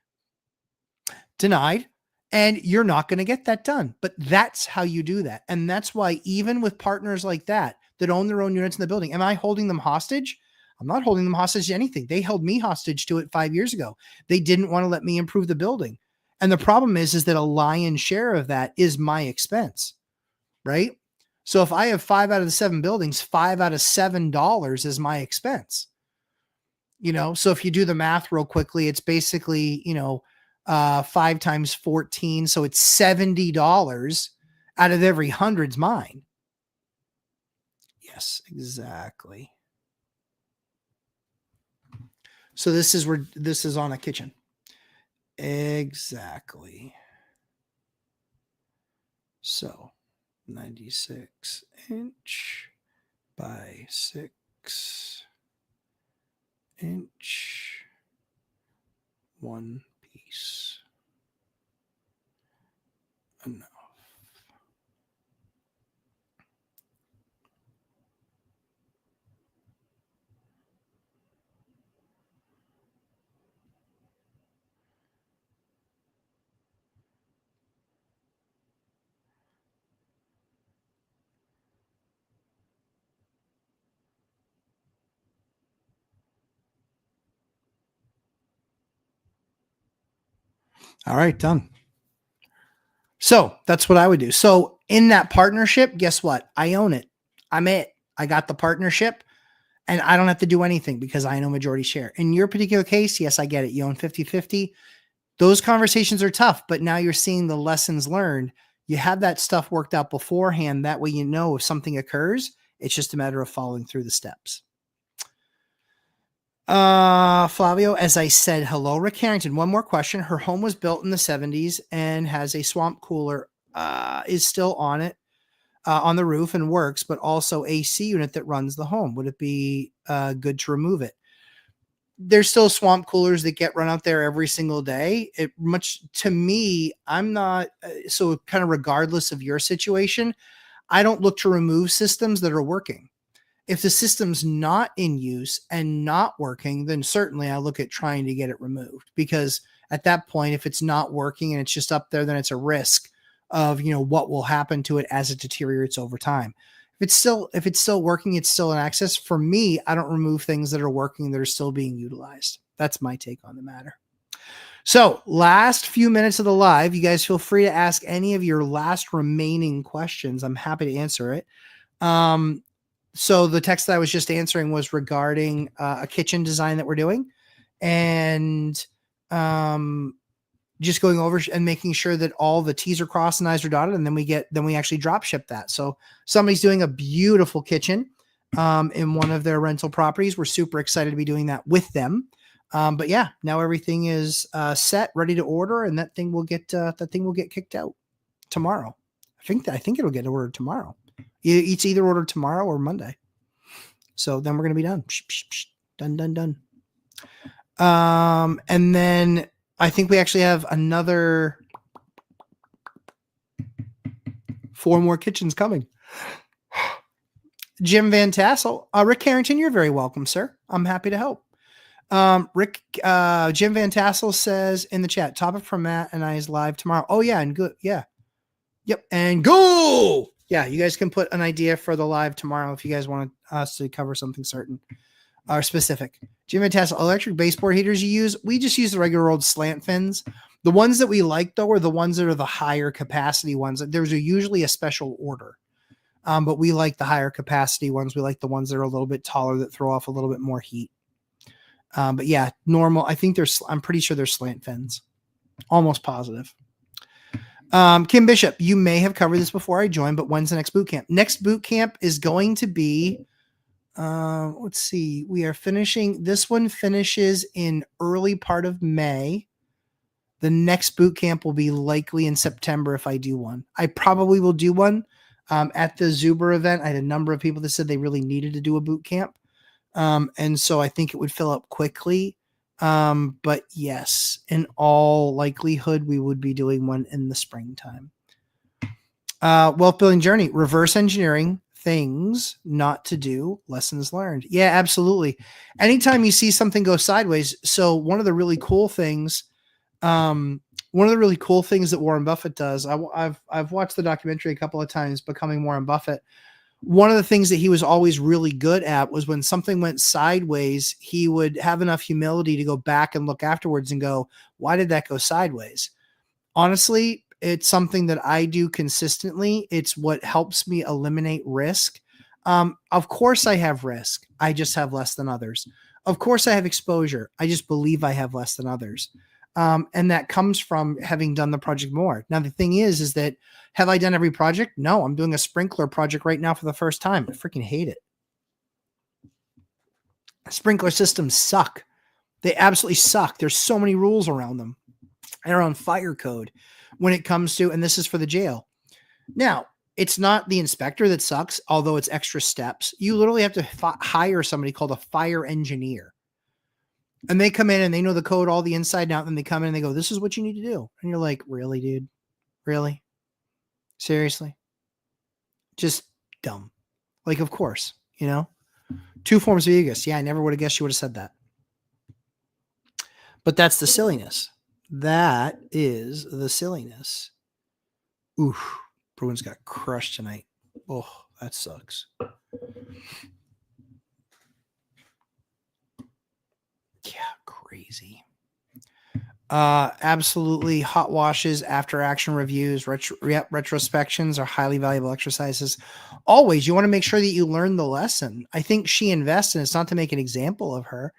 Denied. And you're not going to get that done. But that's how you do that. And that's why even with partners like that own their own units in the building, am I holding them hostage? I'm not holding them hostage to anything. They held me hostage to it 5 years ago. They didn't want to let me improve the building. And the problem is that a lion's share of that is my expense, right? So if I have 5 out of the 7 buildings, $5 out of $7 is my expense. So if you do the math real quickly, it's basically, 5 times 14. So it's $70 out of every 100's mine. Yes, exactly. So this is on a kitchen. Exactly. So 96 inch by 6 inch, one piece. Enough. All right, done. So that's what I would do. So in that partnership, guess what? I own it. I'm it. I got the partnership and I don't have to do anything because I know majority share. In your particular case, yes, I get it. You own 50-50. Those conversations are tough, but now you're seeing the lessons learned. You have that stuff worked out beforehand. That way, if something occurs, it's just a matter of following through the steps. Flavio, as I said, hello, Rick Harrington. One more question. Her home was built in the 70s and has a swamp cooler, is still on it, on the roof and works, but also AC unit that runs the home. Would it be good to remove it? There's still swamp coolers that get run out there every single day. To me, I'm not, so kind of regardless of your situation, I don't look to remove systems that are working. If the system's not in use and not working, then certainly I look at trying to get it removed, because at that point, if it's not working and it's just up there, then it's a risk of, what will happen to it as it deteriorates over time. If it's still working, it's still in access. For me, I don't remove things that are working that are still being utilized. That's my take on the matter. So last few minutes of the live, you guys feel free to ask any of your last remaining questions. I'm happy to answer it. So the text that I was just answering was regarding a kitchen design that we're doing, and just going over and making sure that all the T's are crossed and I's are dotted, and then we actually drop ship that. So somebody's doing a beautiful kitchen in one of their rental properties. We're super excited to be doing that with them. But yeah, now everything is set, ready to order, and that thing will get kicked out tomorrow. I think it'll get ordered tomorrow. It's either ordered tomorrow or Monday. So then we're going to be done. Done. And then I think we actually have another 4 more kitchens coming. Jim Van Tassel, Rick Harrington, you're very welcome, sir. I'm happy to help. Jim Van Tassel says in the chat, topic from Matt and I is live tomorrow. Oh yeah. And good. Yeah. Yep. And go. Yeah. You guys can put an idea for the live tomorrow if you guys want us to cover something certain or specific. Jim Van Tassel, electric baseboard heaters you use? We just use the regular old slant fins. The ones that we like though are the ones that are the higher capacity ones. There's usually a special order. But we like the higher capacity ones. We like the ones that are a little bit taller that throw off a little bit more heat. But yeah, normal. I'm pretty sure they're slant fins. Almost positive. Kim Bishop, you may have covered this before I joined, but when's the next boot camp? Next boot camp is going to be, let's see, this one finishes in early part of May. The next boot camp will be likely in September if I do one. I probably will do one. At the Zuber event, I had a number of people that said they really needed to do a boot camp. And so I think it would fill up quickly. But yes, in all likelihood, we would be doing one in the springtime. Wealth building journey, reverse engineering things not to do, lessons learned. Yeah, absolutely. Anytime you see something go sideways. So one of the really cool things, One of the really cool things that Warren Buffett does, I've watched the documentary a couple of times, Becoming Warren Buffett. One of the things that he was always really good at was when something went sideways, he would have enough humility to go back and look afterwards and go, why did that go sideways? Honestly, it's something that I do consistently. It's what helps me eliminate risk. Of course I have risk. I just have less than others. Of course I have exposure. I just believe I have less than others. And that comes from having done the project more. Now, the thing is that have I done every project? No, I'm doing a sprinkler project right now for the first time. I freaking hate it. Sprinkler systems suck. They absolutely suck. There's so many rules around them and around fire code when it comes to, and this is for the jail. Now, it's not the inspector that sucks, although it's extra steps. You literally have to hire somebody called a fire engineer. And they come in and they know the code all the inside and out. And they come in and they go, this is what you need to do. And you're like, really, dude? Really? Seriously? Just dumb. Like, of course, you know? Two forms of ego. Yeah, I never would have guessed you would have said that. But that's the silliness. That is the silliness. Oof. Bruins got crushed tonight. Oh, that sucks. Yeah, crazy. Absolutely. Hot washes, after action reviews, retrospections are highly valuable exercises. Always, you want to make sure that you learn the lesson. I think she invests, and it's not to make an example of her.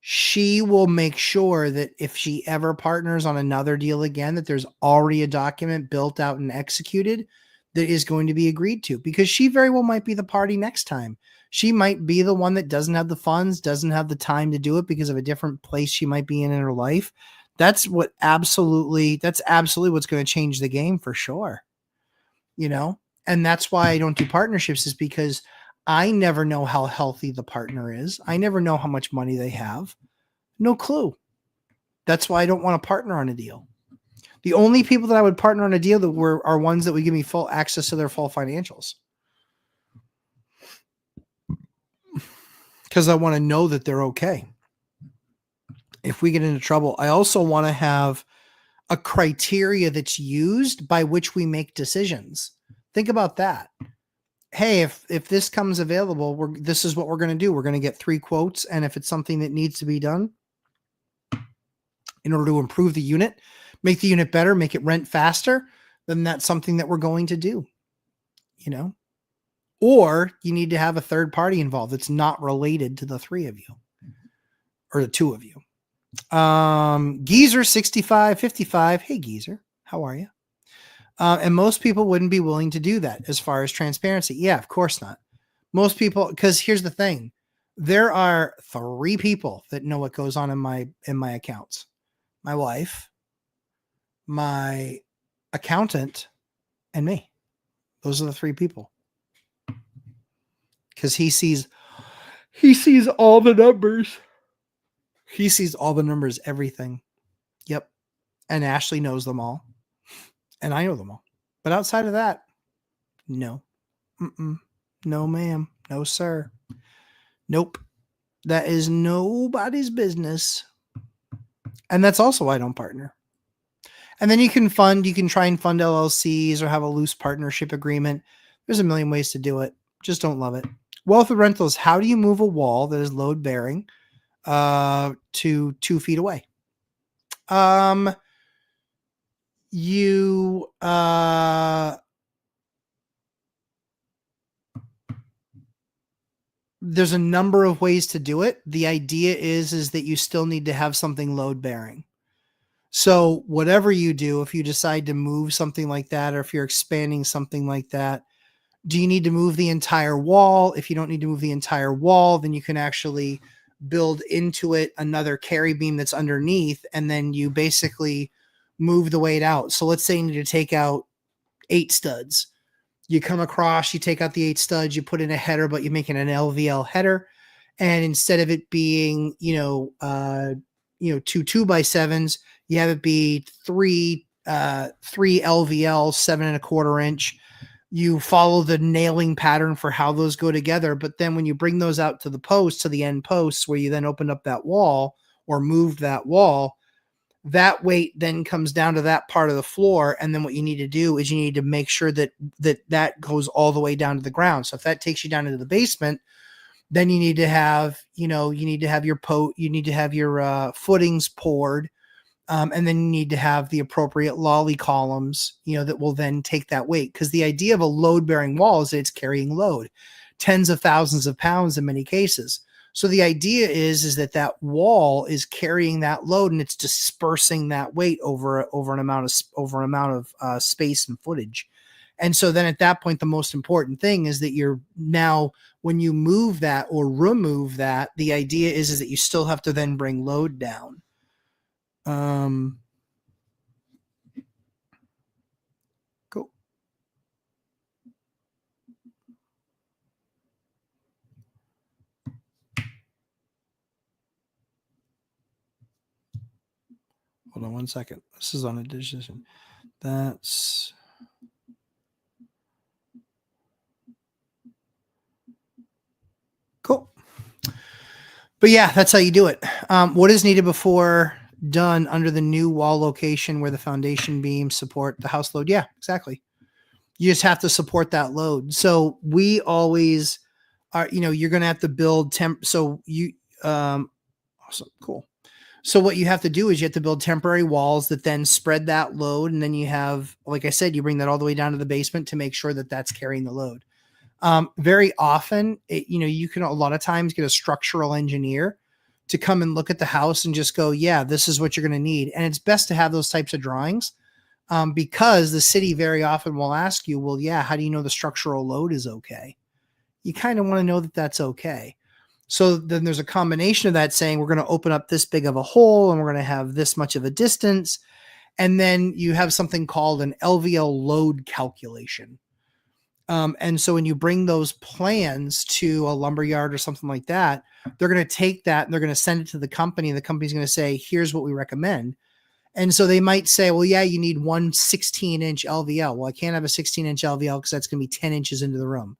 She will make sure that if she ever partners on another deal again, that there's already a document built out and executed that is going to be agreed to, because she very well might be the party next time. She might be the one that doesn't have the funds, doesn't have the time to do it because of a different place she might be in her life. That's absolutely what's going to change the game for sure. You know, and that's why I don't do partnerships, is because I never know how healthy the partner is. I never know how much money they have. No clue. That's why I don't want to partner on a deal. The only people that I would partner on a deal that are ones that would give me full access to their full financials. Because I want to know that they're okay. If we get into trouble, I also want to have a criteria that's used by which we make decisions. Think about that. Hey, if this comes available, this is what we're going to do. We're going to get 3 quotes. And if it's something that needs to be done in order to improve the unit, make the unit better, make it rent faster, then that's something that we're going to do, you know? Or you need to have a third party involved that's not related to the 3 of you or the 2 of you. Geezer 6555. Hey, Geezer, how are you? And most people wouldn't be willing to do that as far as transparency. Yeah, of course not. Most people, because here's the thing. There are 3 people that know what goes on in my accounts. My wife, my accountant, and me. Those are the 3 people. Because he sees all the numbers. He sees all the numbers, everything. Yep. And Ashley knows them all. And I know them all. But outside of that, no. No, ma'am. No, sir. Nope. That is nobody's business. And that's also why I don't partner. And then you can try and fund LLCs or have a loose partnership agreement. There's a million ways to do it. Just don't love it. Wealth of rentals. How do you move a wall that is load bearing to 2 feet away? There's a number of ways to do it. The idea is that you still need to have something load bearing. So whatever you do, if you decide to move something like that, or if you're expanding something like that, do you need to move the entire wall? If you don't need to move the entire wall, then you can actually build into it another carry beam that's underneath, and then you basically move the weight out. So let's say you need to take out 8 studs. You come across, you take out the 8 studs, you put in a header, but you're making an LVL header. And instead of it being, 2 2x7s, you have it be 3 LVL 7.25 inch. You follow the nailing pattern for how those go together. But then when you bring those out to the post, to the end posts, where you then open up that wall or moved that wall, That weight then comes down to that part of the floor. And then what you need to do is you need to make sure that goes all the way down to the ground. So if that takes you down into the basement, then you need to have, you need to have you need to have your footings poured. And then you need to have the appropriate lolly columns, that will then take that weight. Because the idea of a load bearing wall is that it's carrying load, tens of thousands of pounds in many cases. So the idea is that wall is carrying that load and it's dispersing that weight over an amount of space and footage. And so then at that point, the most important thing is that you're now, when you move that or remove that, the idea is that you still have to then bring load down. Cool. Hold on one second. This is on a decision. That's cool. But yeah, that's how you do it. What is needed before done under the new wall location where the foundation beams support the house load? Yeah, exactly. You just have to support that load. So we always are, you're going to have to build So awesome. Cool. So what you have to do is you have to build temporary walls that then spread that load. And then you have, like I said, you bring that all the way down to the basement to make sure that that's carrying the load. Very often, you can a lot of times get a structural engineer to come and look at the house and just go, yeah, this is what you're going to need. And it's best to have those types of drawings because the city very often will ask you, well, yeah, how do you know the structural load is okay? You kind of want to know that that's okay. So then there's a combination of that saying we're going to open up this big of a hole and we're going to have this much of a distance. And then you have something called an LVL load calculation. And so when you bring those plans to a lumberyard or something like that, they're going to take that and they're going to send it to the company. And the company's going to say, here's what we recommend. And so they might say, well, yeah, you need one 16-inch LVL. Well, I can't have a 16-inch LVL because that's going to be 10 inches into the room.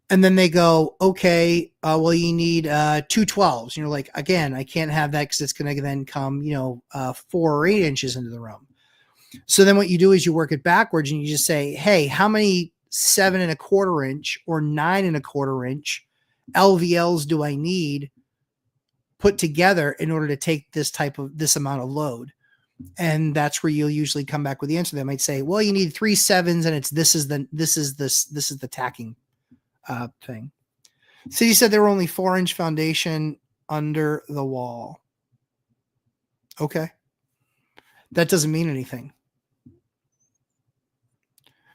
And then they go, okay, well, you need 2 12s. And you're like, again, I can't have that because it's going to then come, 4 or 8 inches into the room. So then what you do is you work it backwards and you just say, hey, how many 7 1/4 inch or 9 1/4 inch LVLs do I need put together in order to take this amount of load? And that's where you'll usually come back with the answer. They might say, well, you need 3 7s and this is the tacking thing. City said there were only 4-inch foundation under the wall. Okay. That doesn't mean anything.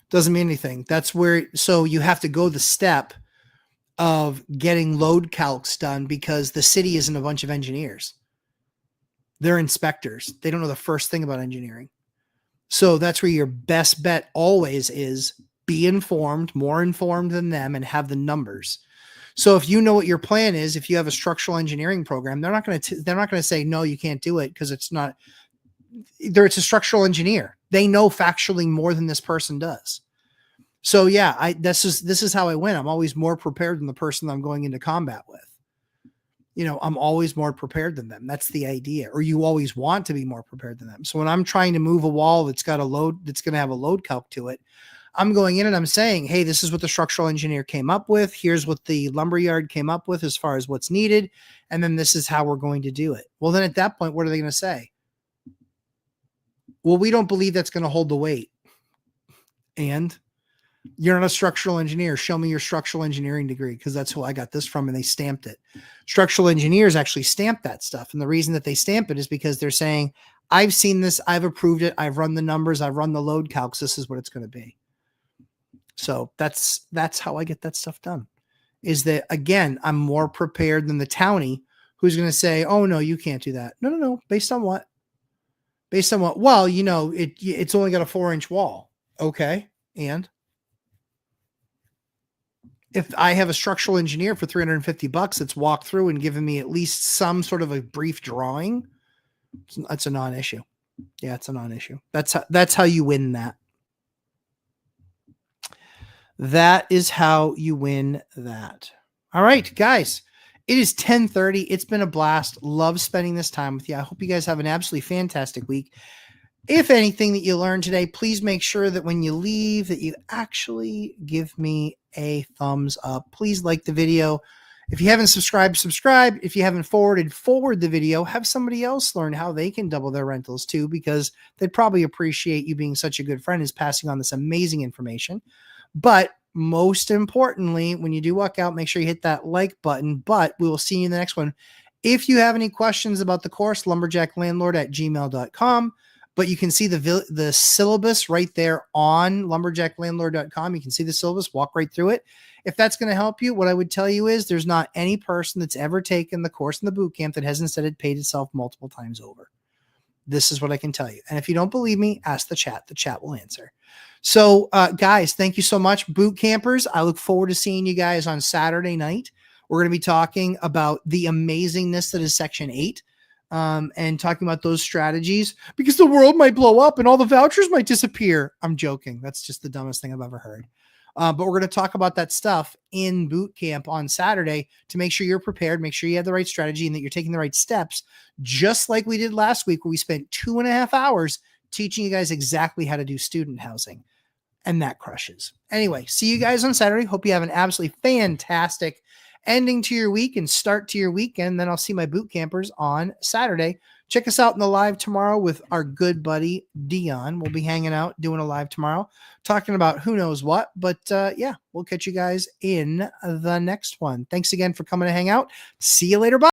Doesn't mean anything. That's where, so you have to go the step of getting load calcs done because the city isn't a bunch of engineers. They're inspectors. They don't know the first thing about engineering. So that's where your best bet always is be informed, more informed than them, and have the numbers. So if you know what your plan is, if you have a structural engineering program, they're not going to say, no, you can't do it because it's a structural engineer. They know factually more than this person does. So yeah, this is how I win. I'm always more prepared than the person I'm going into combat with. I'm always more prepared than them. That's the idea. Or you always want to be more prepared than them. So when I'm trying to move a wall that's got a load, that's going to have a load calc to it, I'm going in and I'm saying, hey, this is what the structural engineer came up with. Here's what the lumberyard came up with as far as what's needed. And then this is how we're going to do it. Well, then at that point, what are they going to say? Well, we don't believe that's going to hold the weight. And you're not a structural engineer. Show me your structural engineering degree because that's who I got this from and they stamped it. Structural engineers actually stamp that stuff. And the reason that they stamp it is because they're saying, I've seen this, I've approved it, I've run the numbers, I've run the load calcs, this is what it's going to be. So that's how I get that stuff done. Is that, again, I'm more prepared than the townie who's going to say, oh, no, you can't do that. No. Based on what? Based on what? Well, it's only got a 4-inch wall. Okay. And if I have a structural engineer for $350 that's walked through and given me at least some sort of a brief drawing, that's a non-issue. Yeah, it's a non-issue. That's how you win that. That is how you win that. All right, guys. It is 10:30. It's been a blast. Love spending this time with you. I hope you guys have an absolutely fantastic week. If anything that you learned today, please make sure that when you leave that you actually give me a thumbs up. Please like the video. If you haven't subscribed, subscribe. If you haven't forward the video. Have somebody else learn how they can double their rentals too, because they'd probably appreciate you being such a good friend as passing on this amazing information. But most importantly, when you do walk out, make sure you hit that like button. But we will see you in the next one. If you have any questions about the course, lumberjacklandlord@gmail.com. But you can see the syllabus right there on lumberjacklandlord.com. You can see the syllabus, walk right through it. If that's going to help you, what I would tell you is there's not any person that's ever taken the course in the boot camp that hasn't said it paid itself multiple times over. This is what I can tell you. And if you don't believe me, ask the chat. The chat will answer. So, guys, thank you so much. Boot campers, I look forward to seeing you guys on Saturday night. We're going to be talking about the amazingness that is Section 8 and talking about those strategies because the world might blow up and all the vouchers might disappear. I'm joking. That's just the dumbest thing I've ever heard. But we're going to talk about that stuff in boot camp on Saturday to make sure you're prepared, make sure you have the right strategy and that you're taking the right steps, just like we did last week where we spent 2.5 hours teaching you guys exactly how to do student housing. And that crushes. Anyway, see you guys on Saturday. Hope you have an absolutely fantastic ending to your week and start to your weekend. Then I'll see my boot campers on Saturday. Check us out in the live tomorrow with our good buddy Dion. We'll be hanging out, doing a live tomorrow, talking about who knows what. But yeah, we'll catch you guys in the next one. Thanks again for coming to hang out. See you later. Bye.